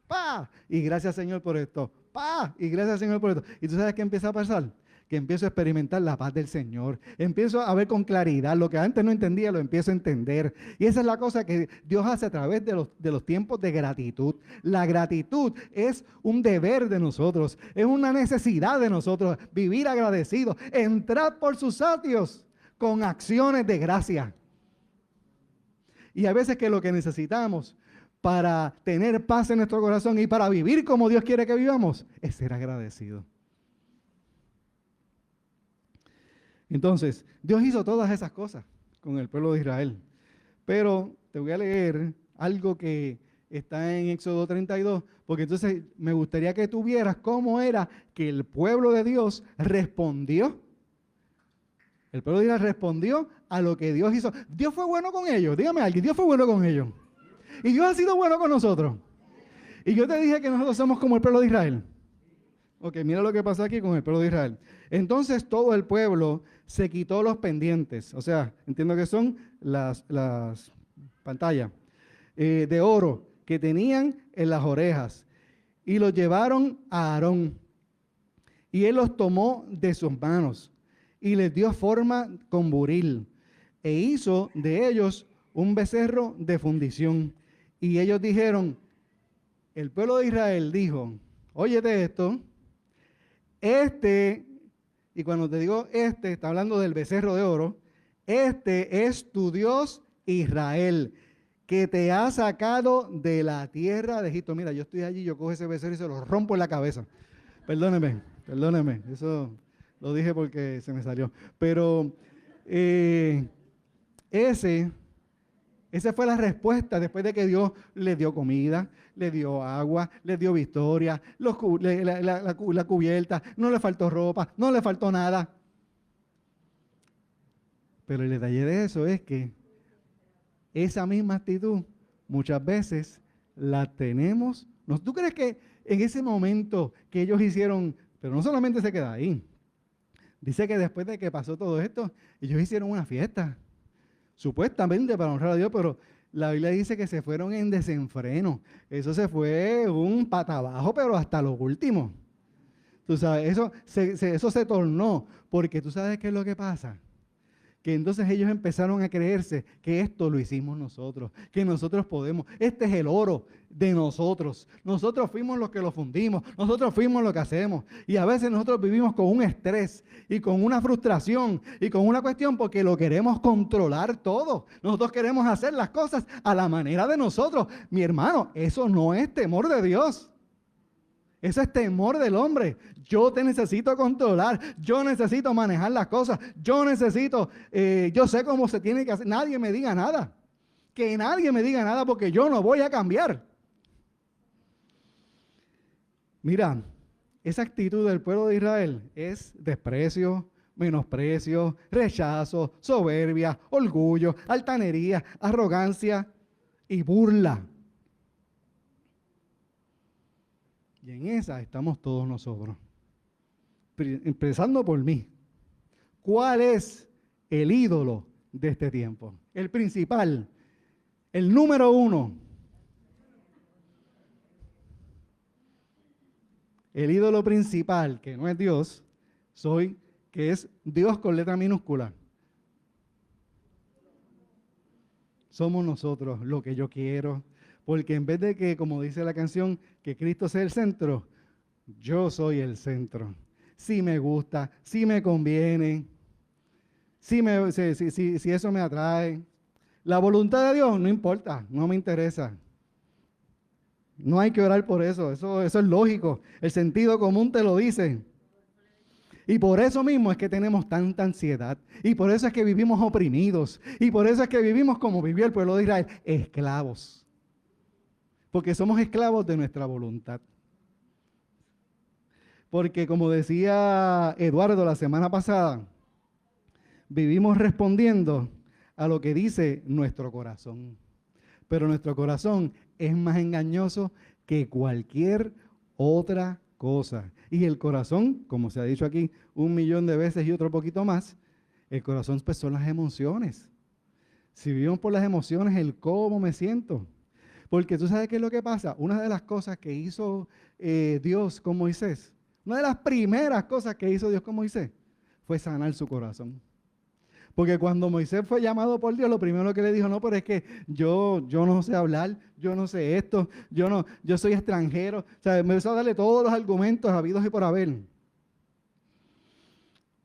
¡Pah! Y gracias, Señor, por esto. ¡Pah! Y gracias, Señor, por esto. ¿Y tú sabes qué empieza a pasar? Que empiezo a experimentar la paz del Señor. Empiezo a ver con claridad. Lo que antes no entendía, lo empiezo a entender. Y esa es la cosa que Dios hace a través de los tiempos de gratitud. La gratitud es un deber de nosotros. Es una necesidad de nosotros. Vivir agradecidos. Entrar por sus atrios con acciones de gracia. Y a veces que lo que necesitamos para tener paz en nuestro corazón y para vivir como Dios quiere que vivamos es ser agradecidos. Entonces, Dios hizo todas esas cosas con el pueblo de Israel. Pero te voy a leer algo que está en Éxodo 32, porque entonces me gustaría que tú vieras cómo era que el pueblo de Dios respondió. El pueblo de Israel respondió a lo que Dios hizo. Dios fue bueno con ellos. Dígame alguien, Dios fue bueno con ellos. Y Dios ha sido bueno con nosotros. Y yo te dije que nosotros somos como el pueblo de Israel. Ok, mira lo que pasa aquí con el pueblo de Israel. Entonces todo el pueblo se quitó los pendientes. O sea, entiendo que son las pantallas de oro que tenían en las orejas. Y los llevaron a Aarón. Y él los tomó de sus manos. Y les dio forma con buril. E hizo de ellos un becerro de fundición. Y ellos dijeron, el pueblo de Israel dijo, óyete esto, y cuando te digo está hablando del becerro de oro, este es tu Dios Israel, que te ha sacado de la tierra de Egipto. Mira, yo estoy allí, yo cojo ese becerro y se lo rompo en la cabeza. Perdóneme, eso lo dije porque se me salió. Pero esa fue la respuesta después de que Dios le dio comida, le dio agua, le dio victoria, la cubierta, no le faltó ropa, no le faltó nada. Pero el detalle de eso es que esa misma actitud muchas veces la tenemos. ¿Tú crees que en ese momento que ellos hicieron, pero no solamente se queda ahí, dice que después de que pasó todo esto, ellos hicieron una fiesta, supuestamente para honrar a Dios, pero la Biblia dice que se fueron en desenfreno. Eso se fue un pata abajo, pero hasta lo último. Tú sabes, eso se tornó, porque tú sabes qué es lo que pasa. Que entonces ellos empezaron a creerse que esto lo hicimos nosotros, que nosotros podemos, este es el oro de nosotros fuimos los que lo fundimos, nosotros fuimos lo que hacemos, y a veces nosotros vivimos con un estrés y con una frustración y con una cuestión porque lo queremos controlar todo, nosotros queremos hacer las cosas a la manera de nosotros. Mi hermano, eso no es temor de Dios. Eso es temor del hombre. Yo te necesito controlar, yo necesito manejar las cosas, yo sé cómo se tiene que hacer. Nadie me diga nada, que nadie me diga nada porque yo no voy a cambiar. Mira, esa actitud del pueblo de Israel es desprecio, menosprecio, rechazo, soberbia, orgullo, altanería, arrogancia y burla. Y en esa estamos todos nosotros. Empezando por mí. ¿Cuál es el ídolo de este tiempo? El principal, el número uno. El ídolo principal, que no es Dios, que es Dios con letra minúscula. Somos nosotros lo que yo quiero. Porque en vez de que, como dice la canción, que Cristo sea el centro, yo soy el centro. Si me gusta, si me conviene, si eso me atrae. La voluntad de Dios no importa, no me interesa. No hay que orar por eso es lógico. El sentido común te lo dice. Y por eso mismo es que tenemos tanta ansiedad. Y por eso es que vivimos oprimidos. Y por eso es que vivimos como vivió el pueblo de Israel, esclavos. Porque somos esclavos de nuestra voluntad. Porque como decía Eduardo la semana pasada, vivimos respondiendo a lo que dice nuestro corazón. Pero nuestro corazón es más engañoso que cualquier otra cosa. Y el corazón, como se ha dicho aquí 1.000.000 de veces y otro poquito más, el corazón pues son las emociones. Si vivimos por las emociones, el cómo me siento. Porque tú sabes qué es lo que pasa. Una de las cosas que hizo Dios con Moisés, una de las primeras cosas que hizo Dios con Moisés, fue sanar su corazón. Porque cuando Moisés fue llamado por Dios, lo primero que le dijo, no, pero es que yo no sé hablar, yo no sé esto, yo soy extranjero. O sea, me empezó a darle todos los argumentos habidos y por haber.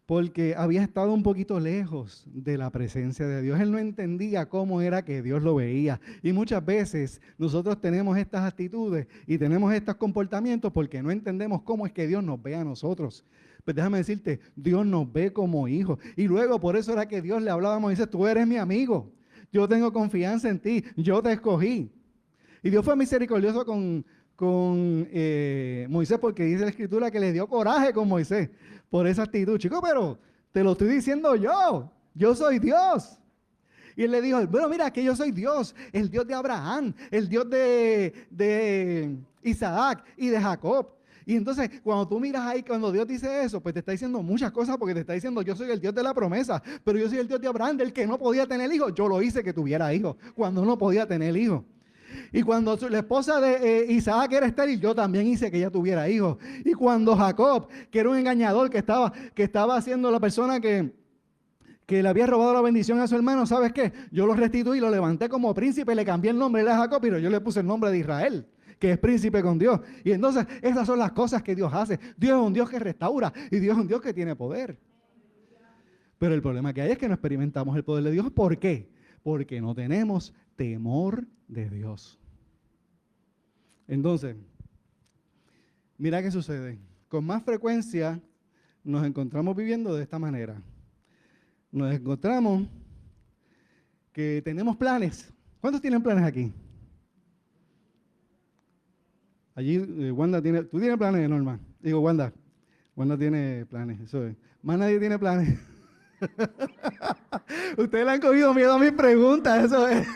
Porque había estado un poquito lejos de la presencia de Dios. Él no entendía cómo era que Dios lo veía. Y muchas veces nosotros tenemos estas actitudes y tenemos estos comportamientos porque no entendemos cómo es que Dios nos ve a nosotros. Pues déjame decirte, Dios nos ve como hijos. Y luego por eso era que Dios le hablaba a Moisés, tú eres mi amigo. Yo tengo confianza en ti, yo te escogí. Y Dios fue misericordioso con Moisés porque dice la Escritura que le dio coraje con Moisés por esa actitud. Chico, pero te lo estoy diciendo yo soy Dios. Y él le dijo, bueno, mira que yo soy Dios, el Dios de Abraham, el Dios de Isaac y de Jacob. Y entonces, cuando tú miras ahí, cuando Dios dice eso, pues te está diciendo muchas cosas porque te está diciendo, yo soy el Dios de la promesa, pero yo soy el Dios de Abraham, del que no podía tener hijos. Yo lo hice que tuviera hijos, cuando no podía tener hijos. Y cuando la esposa de Isaac era estéril, yo también hice que ella tuviera hijos. Y cuando Jacob, que era un engañador, que estaba haciendo la persona que le había robado la bendición a su hermano, ¿sabes qué? Yo lo restituí, lo levanté como príncipe, le cambié el nombre de Jacob, pero yo le puse el nombre de Israel, que es príncipe con Dios. Y entonces esas son las cosas que Dios hace. Dios es un Dios que restaura y Dios es un Dios que tiene poder. Pero el problema que hay es que no experimentamos el poder de Dios. ¿Por qué? Porque no tenemos temor de Dios. Entonces, mira qué sucede. Con más frecuencia nos encontramos viviendo de esta manera. Nos encontramos que tenemos planes. ¿Cuántos tienen planes aquí? Allí Wanda tiene, ¿tú tienes planes, Norma? Digo, Wanda tiene planes, eso es. Más nadie tiene planes. Ustedes le han cogido miedo a mis preguntas, eso es.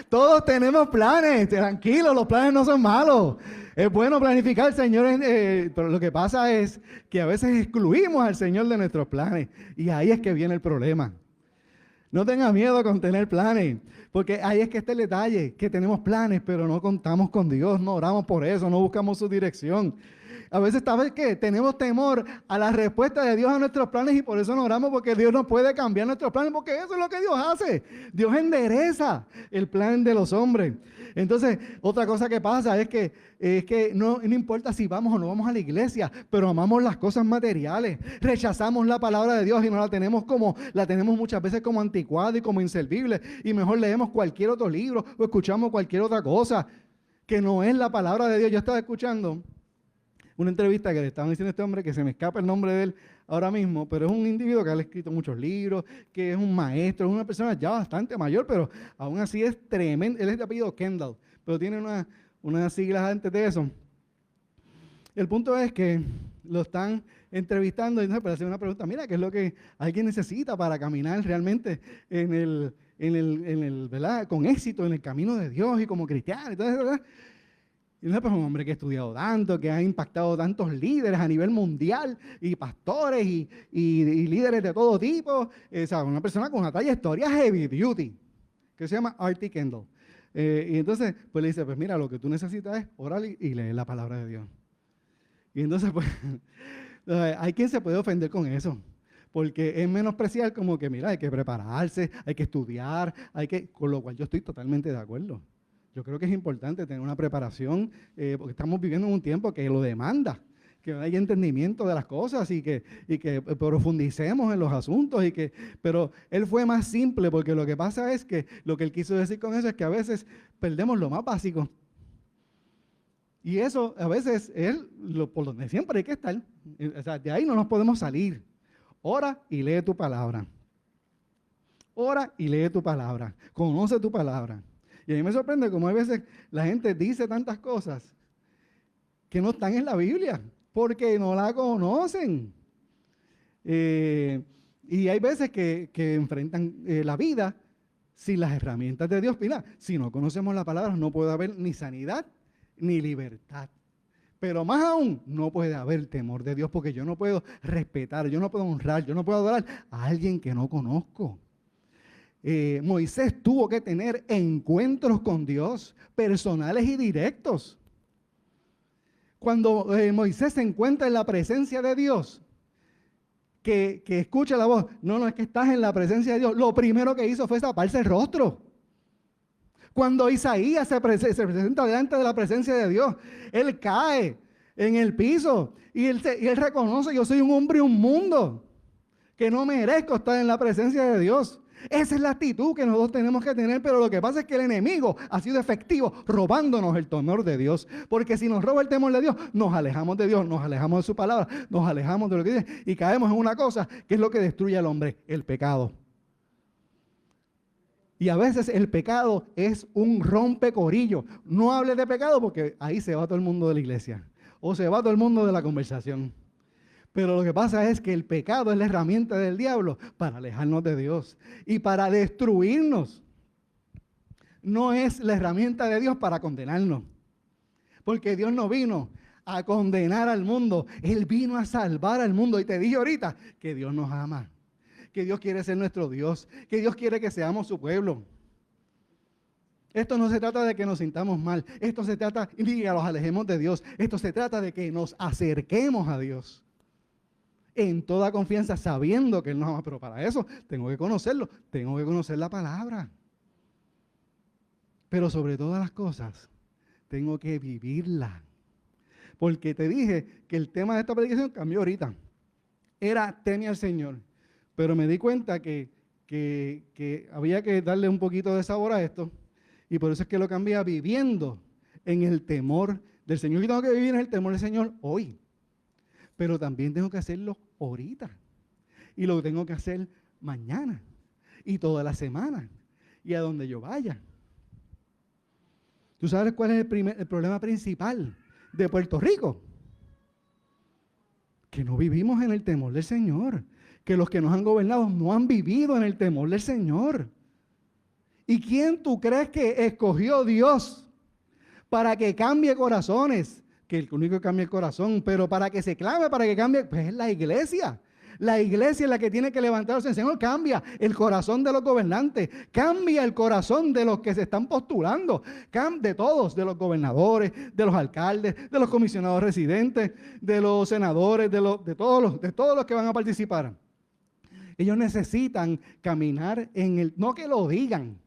Todos tenemos planes, tranquilos, los planes no son malos. Es bueno planificar, Señor, pero lo que pasa es que a veces excluimos al Señor de nuestros planes y ahí es que viene el problema. No tenga miedo con tener planes, porque ahí es que está el detalle, que tenemos planes, pero no contamos con Dios, no oramos por eso, no buscamos su dirección. A veces, ¿sabes qué? Tenemos temor a la respuesta de Dios a nuestros planes y por eso no oramos, porque Dios no puede cambiar nuestros planes, porque eso es lo que Dios hace. Dios endereza el plan de los hombres. Entonces, otra cosa que pasa es que no importa si vamos o no vamos a la iglesia, pero amamos las cosas materiales. Rechazamos la palabra de Dios y no la tenemos muchas veces como anticuada y como inservible. Y mejor leemos cualquier otro libro o escuchamos cualquier otra cosa que no es la palabra de Dios. Yo estaba escuchando una entrevista que le estaban diciendo a este hombre, que se me escapa el nombre de él ahora mismo, pero es un individuo que ha escrito muchos libros, que es un maestro, es una persona ya bastante mayor, pero aún así es tremendo. Él es de apellido Kendall, pero tiene unas siglas antes de eso. El punto es que lo están entrevistando y entonces le hacen una pregunta: mira, ¿qué es lo que alguien necesita para caminar realmente ¿verdad? Con éxito en el camino de Dios y como cristiano? Entonces, ¿verdad? Y no es pues un hombre que ha estudiado tanto, que ha impactado tantos líderes a nivel mundial, y pastores y líderes de todo tipo. O sea, una persona con una trayectoria heavy duty, que se llama R.T. Kendall. Y entonces, pues le dice: pues mira, lo que tú necesitas es orar y leer la palabra de Dios. Y entonces, pues, hay quien se puede ofender con eso, porque es menospreciar como que, mira, hay que prepararse, hay que estudiar, con lo cual yo estoy totalmente de acuerdo. Yo creo que es importante tener una preparación, porque estamos viviendo en un tiempo que lo demanda, que haya entendimiento de las cosas y que profundicemos en los asuntos. Pero él fue más simple, porque lo que pasa es que lo que él quiso decir con eso es que a veces perdemos lo más básico. Y eso a veces es por donde siempre hay que estar. O sea, de ahí no nos podemos salir. Ora y lee tu palabra. Ora y lee tu palabra. Conoce tu palabra. Y a mí me sorprende cómo a veces la gente dice tantas cosas que no están en la Biblia, porque no la conocen. Y hay veces que enfrentan la vida sin las herramientas de Dios. Mira, si no conocemos la palabra, no puede haber ni sanidad ni libertad. Pero más aún, no puede haber temor de Dios, porque yo no puedo respetar, yo no puedo honrar, yo no puedo adorar a alguien que no conozco. Moisés tuvo que tener encuentros con Dios personales y directos. Cuando Moisés se encuentra en la presencia de Dios, que escucha la voz: no, es que estás en la presencia de Dios, lo primero que hizo fue taparse el rostro. Cuando Isaías se presenta delante de la presencia de Dios, él cae en el piso y él reconoce: yo soy un hombre inmundo, que no merezco estar en la presencia de Dios. Esa es la actitud que nosotros tenemos que tener, pero lo que pasa es que el enemigo ha sido efectivo robándonos el temor de Dios, porque si nos roba el temor de Dios, nos alejamos de Dios, nos alejamos de su palabra, nos alejamos de lo que dice y caemos en una cosa que es lo que destruye al hombre: el pecado. Y a veces el pecado es un rompecorillo. No hable de pecado, porque ahí se va todo el mundo de la iglesia o se va todo el mundo de la conversación. Pero lo que pasa es que el pecado es la herramienta del diablo para alejarnos de Dios y para destruirnos. No es la herramienta de Dios para condenarnos, porque Dios no vino a condenar al mundo, Él vino a salvar al mundo. Y te dije ahorita que Dios nos ama, que Dios quiere ser nuestro Dios, que Dios quiere que seamos su pueblo. Esto no se trata de que nos sintamos mal, esto se trata de que nos alejemos de Dios, esto se trata de que nos acerquemos a Dios en toda confianza, sabiendo que Él nos ama. Pero para eso tengo que conocerlo, tengo que conocer la palabra. Pero sobre todas las cosas, tengo que vivirla. Porque te dije que el tema de esta predicación cambió ahorita. Era: teme al Señor. Pero me di cuenta que había que darle un poquito de sabor a esto. Y por eso es que lo cambié a viviendo en el temor del Señor. Y tengo que vivir en el temor del Señor hoy. Pero también tengo que hacerlo ahorita. Y lo tengo que hacer mañana. Y toda la semana. Y a donde yo vaya. ¿Tú sabes cuál es el problema principal de Puerto Rico? Que no vivimos en el temor del Señor. que los que nos han gobernado no han vivido en el temor del Señor. ¿Y quién tú crees que escogió Dios para que cambie corazones? Que el único que cambia el corazón, pero para que se clame, para que cambie, pues es la iglesia. La iglesia es la que tiene que levantarse. El Señor cambia el corazón de los gobernantes, cambia el corazón de los que se están postulando, de todos, de los gobernadores, de los alcaldes, de los comisionados residentes, de los senadores, de todos los que van a participar. Ellos necesitan caminar en el, no que lo digan,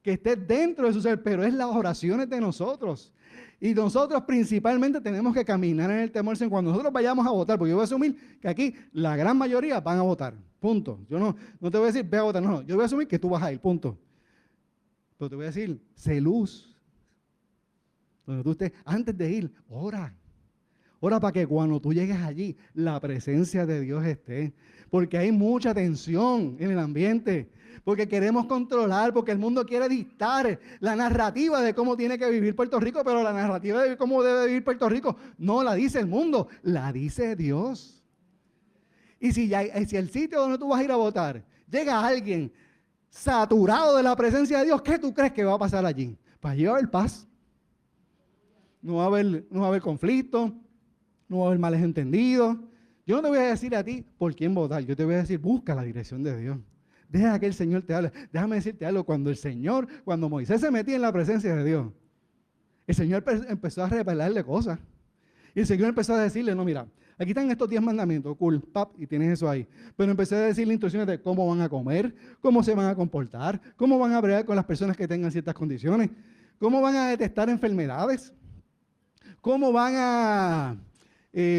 que esté dentro de su ser, pero es las oraciones de nosotros. Y nosotros principalmente tenemos que caminar en el temor. Cuando nosotros vayamos a votar, porque yo voy a asumir que aquí la gran mayoría van a votar, punto. Yo no te voy a decir, ve a votar, no, yo voy a asumir que tú vas a ir, punto. Pero te voy a decir, sé luz. Donde tú estés, antes de ir, ora. Ora para que cuando tú llegues allí, la presencia de Dios esté. Porque hay mucha tensión en el ambiente. Porque queremos controlar, porque el mundo quiere dictar la narrativa de cómo tiene que vivir Puerto Rico, pero la narrativa de cómo debe vivir Puerto Rico no la dice el mundo, la dice Dios. Y si el sitio donde tú vas a ir a votar, llega alguien saturado de la presencia de Dios, ¿qué tú crees que va a pasar allí? Pues allí va a haber paz. No va a haber conflicto, no va a haber males entendidos. Yo no te voy a decir a ti por quién votar, yo te voy a decir, busca la dirección de Dios. Deja que el Señor te hable. Déjame decirte algo, cuando Moisés se metía en la presencia de Dios, el Señor empezó a revelarle cosas. Y el Señor empezó a decirle, no, mira, aquí están estos 10 mandamientos, cool, pap, y tienes eso ahí. Pero empecé a decirle instrucciones de cómo van a comer, cómo se van a comportar, cómo van a bregar con las personas que tengan ciertas condiciones, cómo van a detectar enfermedades, cómo van a...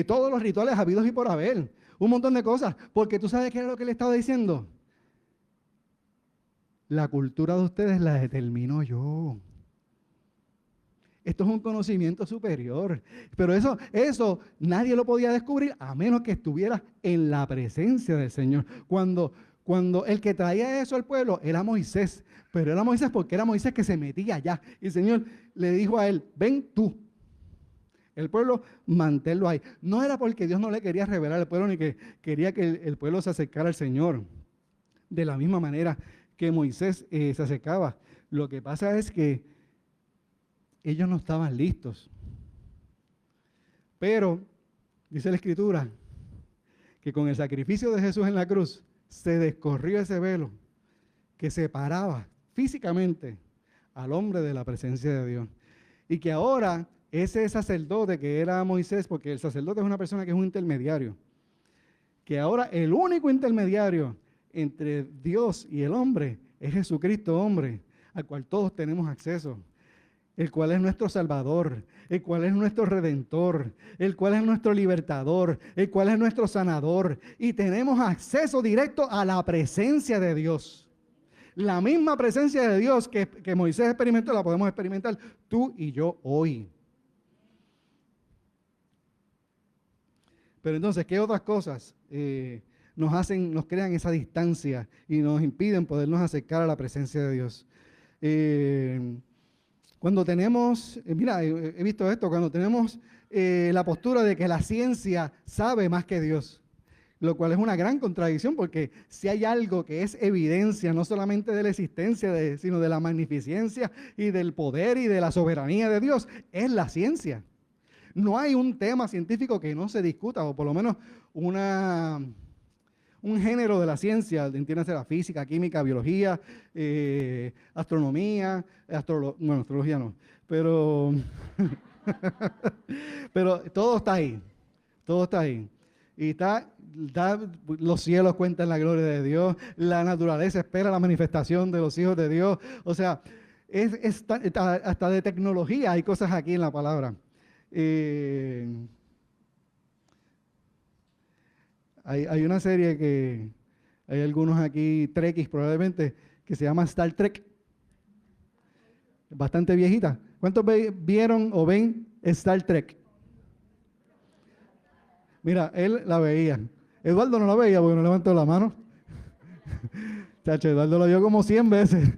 todos los rituales habidos y por haber, un montón de cosas. Porque tú sabes qué es lo que le estaba diciendo. La cultura de ustedes la determino yo. Esto es un conocimiento superior. Pero eso nadie lo podía descubrir a menos que estuviera en la presencia del Señor. Cuando el que traía eso al pueblo era Moisés. Pero era Moisés porque era Moisés que se metía allá. Y el Señor le dijo a él, ven tú. El pueblo, manténlo ahí. No era porque Dios no le quería revelar al pueblo ni que quería que el pueblo se acercara al Señor. De la misma manera que Moisés se acercaba. Lo que pasa es que ellos no estaban listos. Pero, dice la Escritura, que con el sacrificio de Jesús en la cruz, se descorrió ese velo que separaba físicamente al hombre de la presencia de Dios. Y que ahora ese sacerdote que era Moisés, porque el sacerdote es una persona que es un intermediario, que ahora el único intermediario entre Dios y el hombre es Jesucristo hombre, al cual todos tenemos acceso, el cual es nuestro Salvador, el cual es nuestro Redentor, el cual es nuestro Libertador, el cual es nuestro Sanador, y tenemos acceso directo a la presencia de Dios. La misma presencia de Dios que Moisés experimentó, la podemos experimentar tú y yo hoy. Pero entonces, ¿qué otras cosas nos crean esa distancia y nos impiden podernos acercar a la presencia de Dios? Cuando tenemos, mira, he visto esto, cuando tenemos la postura de que la ciencia sabe más que Dios, lo cual es una gran contradicción, porque si hay algo que es evidencia, no solamente de la existencia, sino de la magnificencia y del poder y de la soberanía de Dios, es la ciencia. No hay un tema científico que no se discuta, o por lo menos un género de la ciencia, entiéndase la física, química, biología, astronomía, bueno, astrología no, pero, pero todo está ahí, todo está ahí. Y los cielos cuentan la gloria de Dios, la naturaleza espera la manifestación de los hijos de Dios. O sea, hasta de tecnología hay cosas aquí en la palabra. Hay una serie que hay algunos aquí, Trekkies probablemente, que se llama Star Trek. Bastante viejita. ¿Cuántos vieron o ven Star Trek? Mira, él la veía. Eduardo no la veía porque no levantó la mano. Chacho, Eduardo la vio como 100 veces.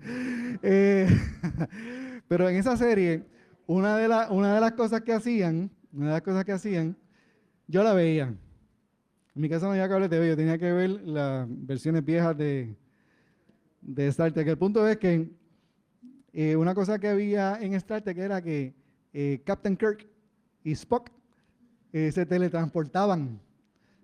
Pero en esa serie, una de las cosas que hacían, yo la veía. En mi casa no había cable TV, yo tenía que ver las versiones viejas de Star Trek. El punto es que una cosa que había en Star Trek era que Captain Kirk y Spock se teletransportaban.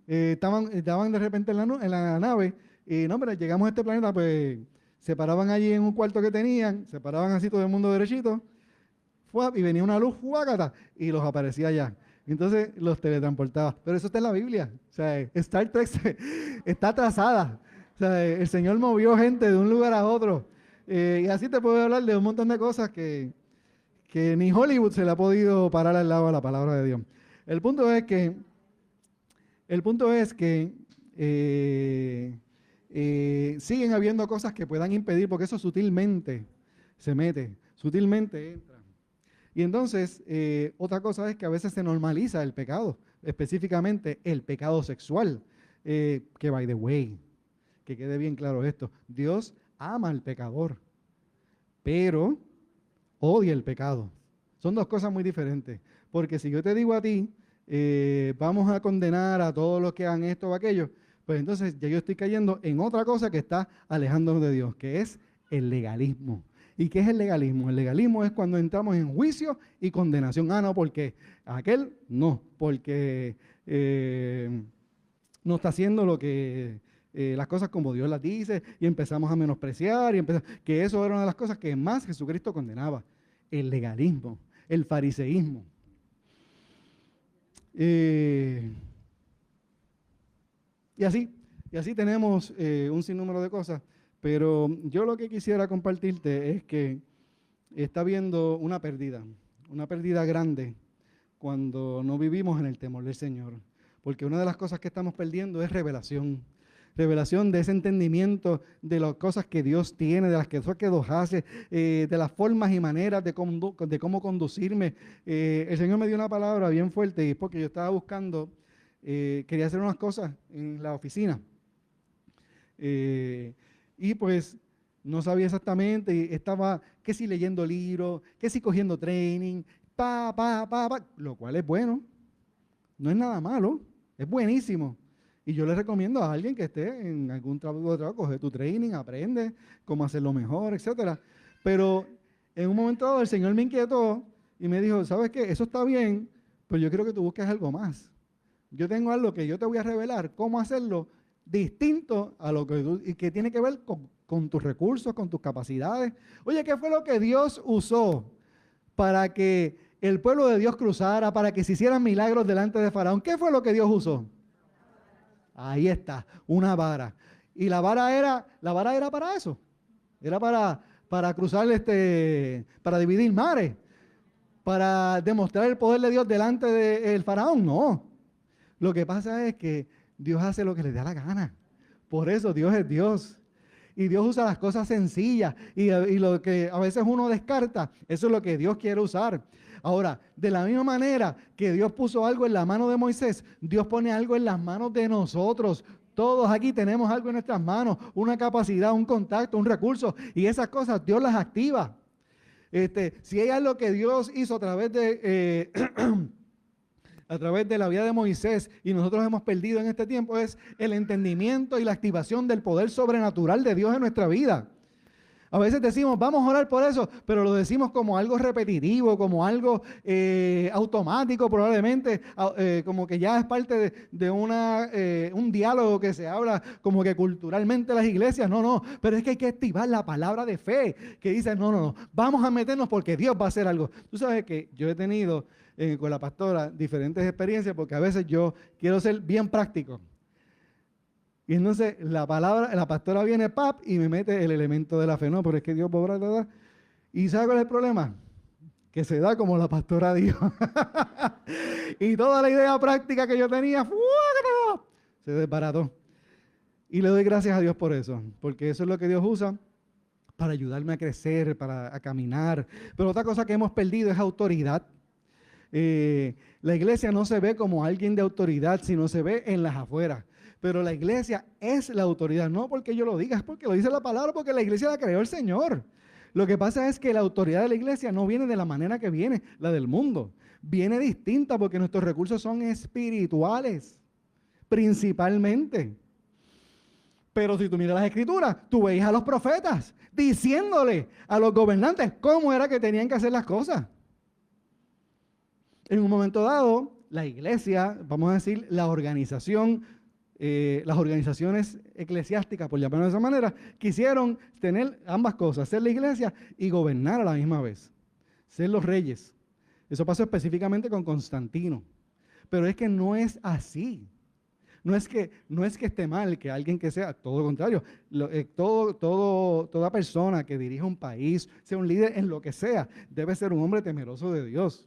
Estaban de repente en la nave y no, pero llegamos a este planeta, pues se paraban allí en un cuarto que tenían, se paraban así todo el mundo derechito, y venía una luz, ¡fuácata! Y los aparecía allá. Entonces los teletransportaba. Pero eso está en la Biblia. O sea, Star Trek está atrasada. O sea, el Señor movió gente de un lugar a otro. Y así te puedo hablar de un montón de cosas que ni Hollywood se le ha podido parar al lado a la palabra de Dios. El punto es que siguen habiendo cosas que puedan impedir, porque eso sutilmente se mete, sutilmente entra. Y entonces, otra cosa es que a veces se normaliza el pecado, específicamente el pecado sexual, que by the way, que quede bien claro esto, Dios ama al pecador, pero odia el pecado. Son dos cosas muy diferentes, porque si yo te digo a ti, vamos a condenar a todos los que hagan esto o aquello, pues entonces ya yo estoy cayendo en otra cosa que está alejándonos de Dios, que es el legalismo. ¿Y qué es el legalismo? El legalismo es cuando entramos en juicio y condenación. Ah, no, porque aquel no, porque no está haciendo lo que las cosas como Dios las dice, y empezamos a menospreciar, que eso era una de las cosas que más Jesucristo condenaba, el legalismo, el fariseísmo. Y así tenemos un sinnúmero de cosas, pero yo lo que quisiera compartirte es que está habiendo una pérdida grande cuando no vivimos en el temor del Señor, porque una de las cosas que estamos perdiendo es revelación de ese entendimiento de las cosas que Dios tiene, de las cosas que Dios hace, de las formas y maneras de cómo conducirme. El Señor me dio una palabra bien fuerte y es porque yo estaba buscando, quería hacer unas cosas en la oficina y pues no sabía exactamente, y estaba que si leyendo libros, que si cogiendo training, lo cual es bueno, no es nada malo, es buenísimo. Y yo le recomiendo a alguien que esté en algún trabajo, coge tu training, aprende cómo hacerlo mejor, etcétera. Pero en un momento dado el Señor me inquietó y me dijo, ¿sabes qué? Eso está bien, pero yo quiero que tú busques algo más. Yo tengo algo que yo te voy a revelar, cómo hacerlo distinto a lo que tú, y que tiene que ver con tus recursos, con tus capacidades. Oye, ¿qué fue lo que Dios usó para que el pueblo de Dios cruzara, para que se hicieran milagros delante de Faraón? ¿Qué fue lo que Dios usó? Ahí está, una vara. Y la vara era para eso. Era para cruzar para dividir mares, para demostrar el poder de Dios delante del faraón. No. Lo que pasa es que Dios hace lo que le da la gana. Por eso Dios es Dios. Y Dios usa las cosas sencillas. Y lo que a veces uno descarta, eso es lo que Dios quiere usar. Ahora, de la misma manera que Dios puso algo en la mano de Moisés, Dios pone algo en las manos de nosotros. Todos aquí tenemos algo en nuestras manos, una capacidad, un contacto, un recurso, y esas cosas Dios las activa. Si hay algo que Dios hizo a través de la vida de Moisés y nosotros hemos perdido en este tiempo, es el entendimiento y la activación del poder sobrenatural de Dios en nuestra vida. A veces decimos, vamos a orar por eso, pero lo decimos como algo repetitivo, como algo automático probablemente, como que ya es parte de un diálogo que se habla como que culturalmente en las iglesias. No, pero es que hay que activar la palabra de fe, que dice, no, vamos a meternos porque Dios va a hacer algo. Tú sabes que yo he tenido con la pastora diferentes experiencias porque a veces yo quiero ser bien práctico. Y entonces la pastora viene, y me mete el elemento de la fe. No, pero es que Dios va a obrar, ¿verdad? ¿Y sabe cuál es el problema? Que se da como la pastora dijo. Y toda la idea práctica que yo tenía, se desbarató. Y le doy gracias a Dios por eso, porque eso es lo que Dios usa para ayudarme a crecer, a caminar. Pero otra cosa que hemos perdido es autoridad. La iglesia no se ve como alguien de autoridad, sino se ve en las afueras. Pero la iglesia es la autoridad, no porque yo lo diga, es porque lo dice la palabra, porque la iglesia la creó el Señor. Lo que pasa es que la autoridad de la iglesia no viene de la manera que viene, la del mundo. Viene distinta porque nuestros recursos son espirituales. principalmente. Pero si tú miras las escrituras, tú veis a los profetas diciéndole a los gobernantes cómo era que tenían que hacer las cosas. En un momento dado, la iglesia, vamos a decir, las organizaciones eclesiásticas, por llamarlo de esa manera, quisieron tener ambas cosas, ser la iglesia y gobernar a la misma vez, ser los reyes. Eso pasó específicamente con Constantino. Pero es que no es así. No es que esté mal que alguien que sea, todo lo contrario, toda persona que dirija un país, sea un líder en lo que sea, debe ser un hombre temeroso de Dios.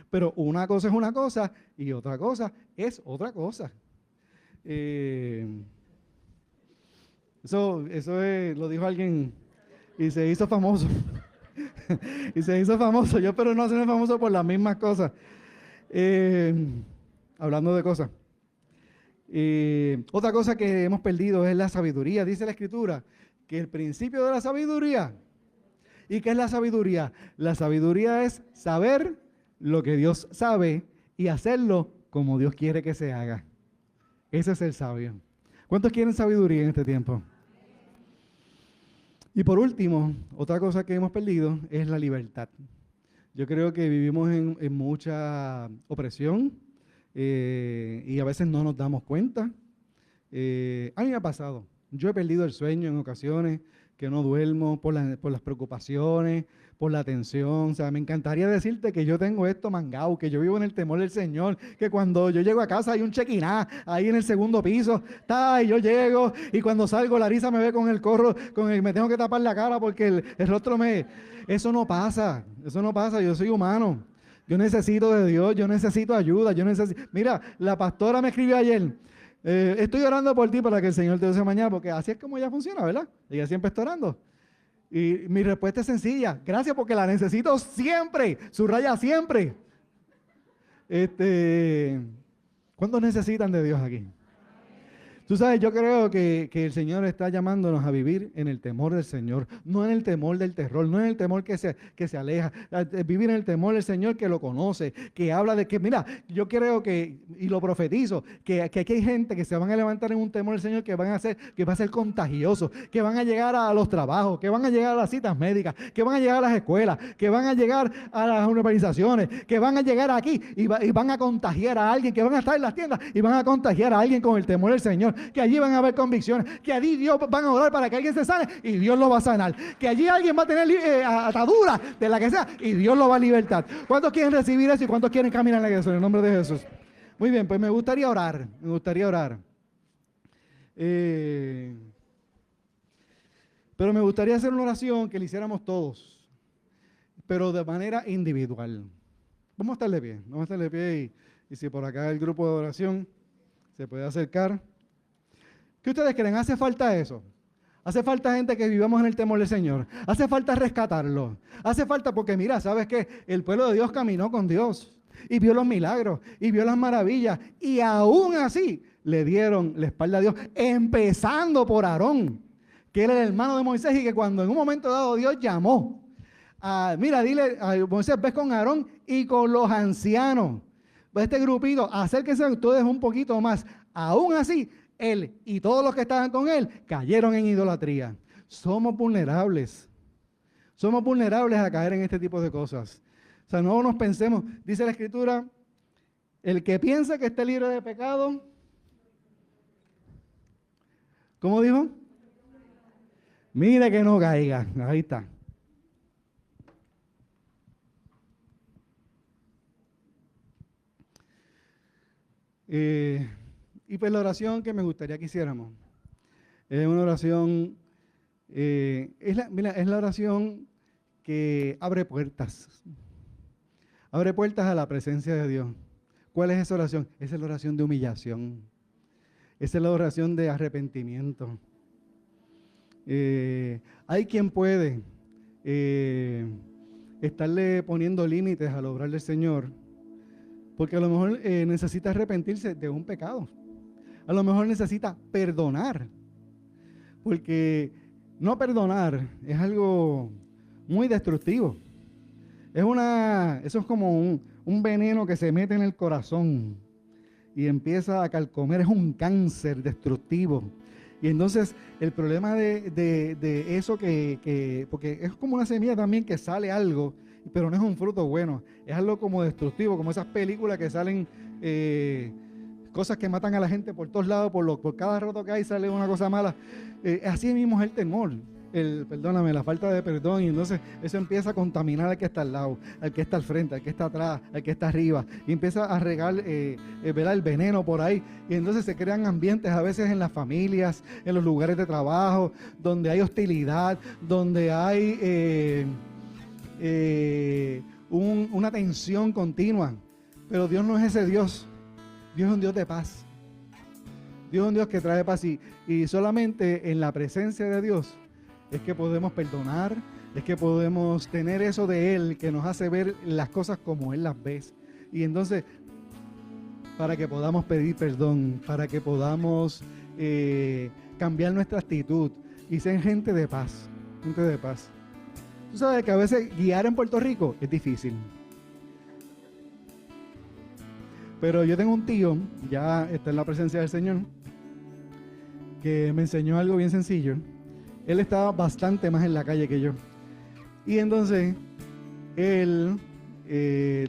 Pero una cosa es una cosa y otra cosa es otra cosa. Eso lo dijo alguien y se hizo famoso. Y se hizo famoso. Yo espero no hacerme famoso por las mismas cosas. Hablando de cosas. Otra cosa que hemos perdido es la sabiduría. Dice la Escritura que el principio de la sabiduría. ¿Y qué es la sabiduría? La sabiduría es saber lo que Dios sabe y hacerlo como Dios quiere que se haga. Ese es el sabio. ¿Cuántos quieren sabiduría en este tiempo? Y por último, otra cosa que hemos perdido es la libertad. Yo creo que vivimos en mucha opresión y a veces no nos damos cuenta. A mí me ha pasado. Yo he perdido el sueño en ocasiones, que no duermo por las preocupaciones, por la tensión. O sea, me encantaría decirte que yo tengo esto mangado, que yo vivo en el temor del Señor, que cuando yo llego a casa hay un chequiná ahí en el segundo piso, y yo llego y cuando salgo Larisa me ve con el corro, me tengo que tapar la cara porque el rostro Eso no pasa, yo soy humano. Yo necesito de Dios, yo necesito ayuda, Mira, la pastora me escribió ayer, estoy orando por ti para que el Señor te use mañana, porque así es como ella funciona, ¿verdad? Ella siempre está orando. Y mi respuesta es sencilla, gracias porque la necesito siempre, subraya siempre. ¿Cuántos necesitan de Dios aquí? Tú sabes, yo creo que el Señor está llamándonos a vivir en el temor del Señor, no en el temor del terror, no en el temor que se aleja, vivir en el temor del Señor que lo conoce, que habla de que, mira, yo creo que, y lo profetizo, que aquí hay gente que se van a levantar en un temor del Señor que va a ser contagioso, que van a llegar a los trabajos, que van a llegar a las citas médicas, que van a llegar a las escuelas, que van a llegar a las urbanizaciones, que van a llegar aquí y van a contagiar a alguien, que van a estar en las tiendas y van a contagiar a alguien con el temor del Señor. Que allí van a haber convicciones, que allí Dios van a orar para que alguien se sane y Dios lo va a sanar, que allí alguien va a tener atadura de la que sea y Dios lo va a libertar. ¿Cuántos quieren recibir eso y cuántos quieren caminar en eso en el nombre de Jesús? Muy bien, pues me gustaría orar. Pero me gustaría hacer una oración que le hiciéramos todos, pero de manera individual. Vamos a estar de pie y si por acá el grupo de oración se puede acercar. ¿Qué ustedes creen? ¿Hace falta eso? Hace falta gente que vivamos en el temor del Señor. Hace falta rescatarlo. Hace falta porque mira, ¿sabes qué? El pueblo de Dios caminó con Dios y vio los milagros y vio las maravillas y aún así le dieron la espalda a Dios, empezando por Aarón, que era el hermano de Moisés y que cuando en un momento dado Dios llamó, mira, dile a Moisés, ves con Aarón y con los ancianos. Este grupito, acérquense ustedes un poquito más. Aún así, él y todos los que estaban con él cayeron en idolatría. Somos vulnerables a caer en este tipo de cosas. O sea, no nos pensemos, dice la Escritura, el que piensa que esté libre de pecado, ¿cómo dijo? Mire que no caiga. Ahí está. Y pues la oración que me gustaría que hiciéramos es una oración, es la oración que abre puertas a la presencia de Dios. ¿Cuál es esa oración? Esa es la oración de humillación, esa es la oración de arrepentimiento. Hay quien puede estarle poniendo límites al obrar del Señor, porque a lo mejor necesita arrepentirse de un pecado. A lo mejor necesita perdonar. Porque no perdonar es algo muy destructivo. Eso es como un veneno que se mete en el corazón. y empieza a carcomer, es un cáncer destructivo. Y entonces el problema de eso porque es como una semilla también que sale algo, pero no es un fruto bueno, es algo como destructivo, como esas películas que salen cosas que matan a la gente por todos lados, por cada rato que hay sale una cosa mala. Así mismo es el temor, la falta de perdón, y entonces eso empieza a contaminar al que está al lado, al que está al frente, al que está atrás, al que está arriba, y empieza a regar el veneno por ahí, y entonces se crean ambientes a veces en las familias, en los lugares de trabajo, donde hay hostilidad, donde hay una tensión continua. Pero Dios no es ese Dios. Dios es un Dios de paz. Dios es un Dios que trae paz, y solamente en la presencia de Dios es que podemos perdonar, es que podemos tener eso de Él que nos hace ver las cosas como Él las ve. Y entonces, para que podamos pedir perdón, para que podamos cambiar nuestra actitud y ser gente de paz, gente de paz. Tú sabes que a veces guiar en Puerto Rico es difícil. Pero yo tengo un tío, ya está en la presencia del Señor, que me enseñó algo bien sencillo. Él estaba bastante más en la calle que yo. Y entonces, él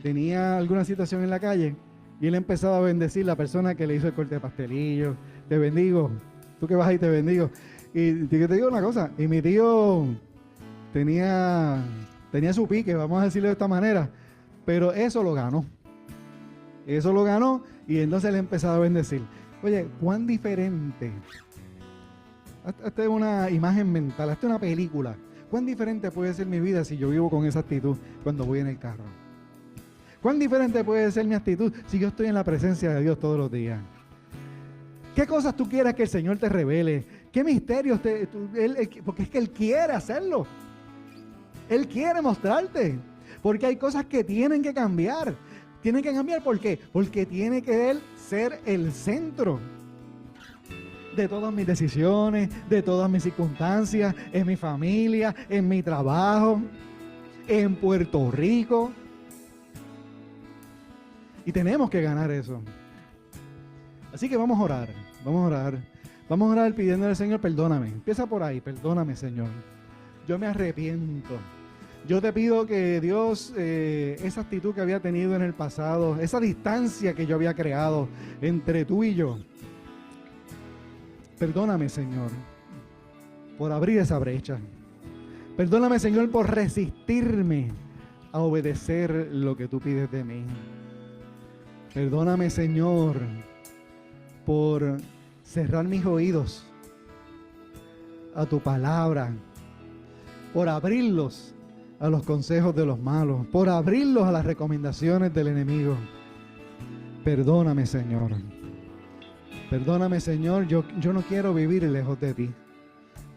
tenía alguna situación en la calle y él empezaba a bendecir a la persona que le hizo el corte de pastelillo. Te bendigo, tú que vas ahí te bendigo. Y te digo una cosa, y mi tío tenía su pique, vamos a decirlo de esta manera, pero eso lo ganó. Eso lo ganó, y entonces le empezaba a bendecir. Oye, cuán diferente. Esta es una imagen mental, esta es una película. Cuán diferente puede ser mi vida si yo vivo con esa actitud cuando voy en el carro. Cuán diferente puede ser mi actitud si yo estoy en la presencia de Dios todos los días. ¿Qué cosas tú quieras que el Señor te revele? ¿Qué misterios porque es que Él quiere hacerlo. Él quiere mostrarte. Porque hay cosas que tienen que cambiar. Tienen que cambiar, ¿por qué? Porque tiene que Él ser el centro de todas mis decisiones, de todas mis circunstancias, en mi familia, en mi trabajo, en Puerto Rico. Y tenemos que ganar eso. Así que vamos a orar, vamos a orar. Vamos a orar pidiéndole al Señor, perdóname. Empieza por ahí, perdóname, Señor. Yo me arrepiento. Yo te pido que Dios, esa actitud que había tenido en el pasado, esa distancia que yo había creado entre tú y yo, perdóname, Señor, por abrir esa brecha. Perdóname, Señor, por resistirme a obedecer lo que tú pides de mí. Perdóname, Señor, por cerrar mis oídos a tu palabra, por abrirlos a los consejos de los malos, por abrirlos a las recomendaciones del enemigo. Perdóname, Señor. Perdóname, Señor. Yo no quiero vivir lejos de ti.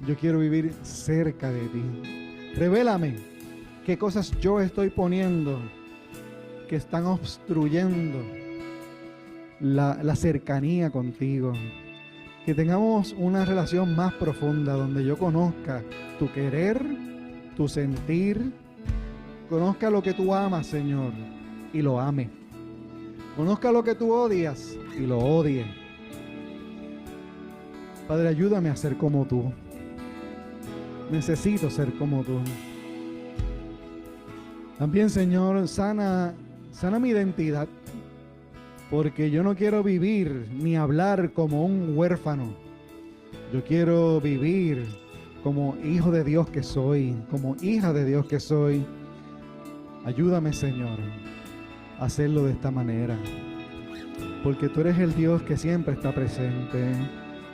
Yo quiero vivir cerca de ti. Revélame qué cosas yo estoy poniendo que están obstruyendo la cercanía contigo. Que tengamos una relación más profunda donde yo conozca tu querer, tu sentir, conozca lo que tú amas, Señor, y lo ame. Conozca lo que tú odias y lo odie. Padre, ayúdame a ser como tú. Necesito ser como tú. También, Señor, sana mi identidad, porque yo no quiero vivir ni hablar como un huérfano. Yo quiero vivir como hijo de Dios que soy, como hija de Dios que soy. Ayúdame, Señor, a hacerlo de esta manera, porque tú eres el Dios que siempre está presente.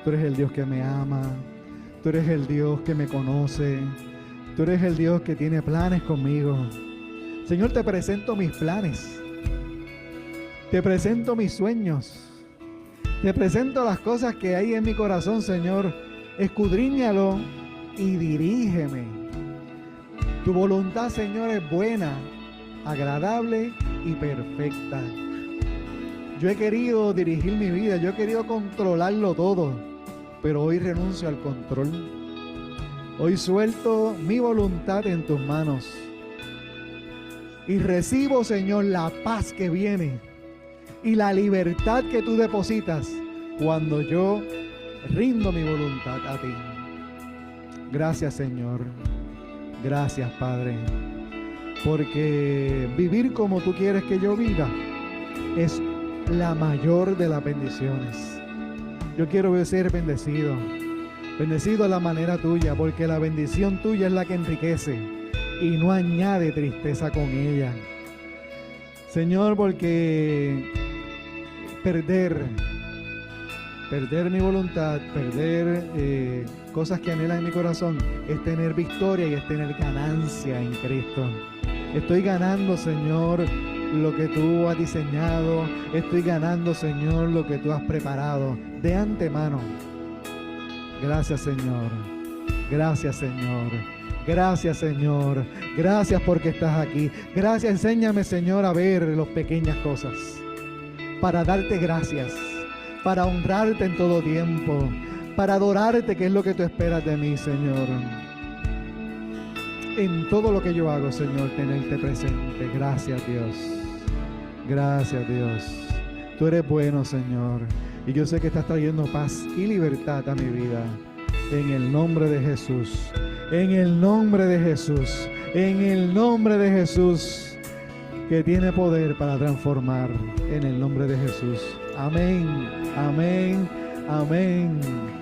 Tú eres el Dios que me ama. Tú eres el Dios que me conoce. Tú eres el Dios que tiene planes conmigo. Señor, te presento mis planes. Te presento mis sueños. Te presento las cosas que hay en mi corazón, Señor. Escudriñalo y dirígeme. Tu voluntad, Señor, es buena, agradable y perfecta. Yo he querido dirigir mi vida, yo he querido controlarlo todo, pero hoy renuncio al control. Hoy suelto mi voluntad en tus manos y recibo, Señor, la paz que viene y la libertad que tú depositas cuando yo rindo mi voluntad a ti. Gracias, Señor. Gracias, Padre. Porque vivir como tú quieres que yo viva es la mayor de las bendiciones. Yo quiero ser bendecido. Bendecido a la manera tuya, porque la bendición tuya es la que enriquece y no añade tristeza con ella. Señor, porque perder mi voluntad, perder cosas que anhelan en mi corazón, es tener victoria y es tener ganancia en Cristo. Estoy ganando, Señor, lo que tú has diseñado. Estoy ganando, Señor, lo que tú has preparado de antemano. Gracias, Señor. Gracias, Señor. Gracias, Señor. Gracias porque estás aquí. Gracias. Enséñame, Señor, a ver las pequeñas cosas para darte gracias, para honrarte en todo tiempo, para adorarte, que es lo que tú esperas de mí, Señor. En todo lo que yo hago, Señor, tenerte presente. Gracias, Dios. Gracias, Dios. Tú eres bueno, Señor. Y yo sé que estás trayendo paz y libertad a mi vida. En el nombre de Jesús. En el nombre de Jesús. En el nombre de Jesús, que tiene poder para transformar. En el nombre de Jesús. Amén. Amén. Amén.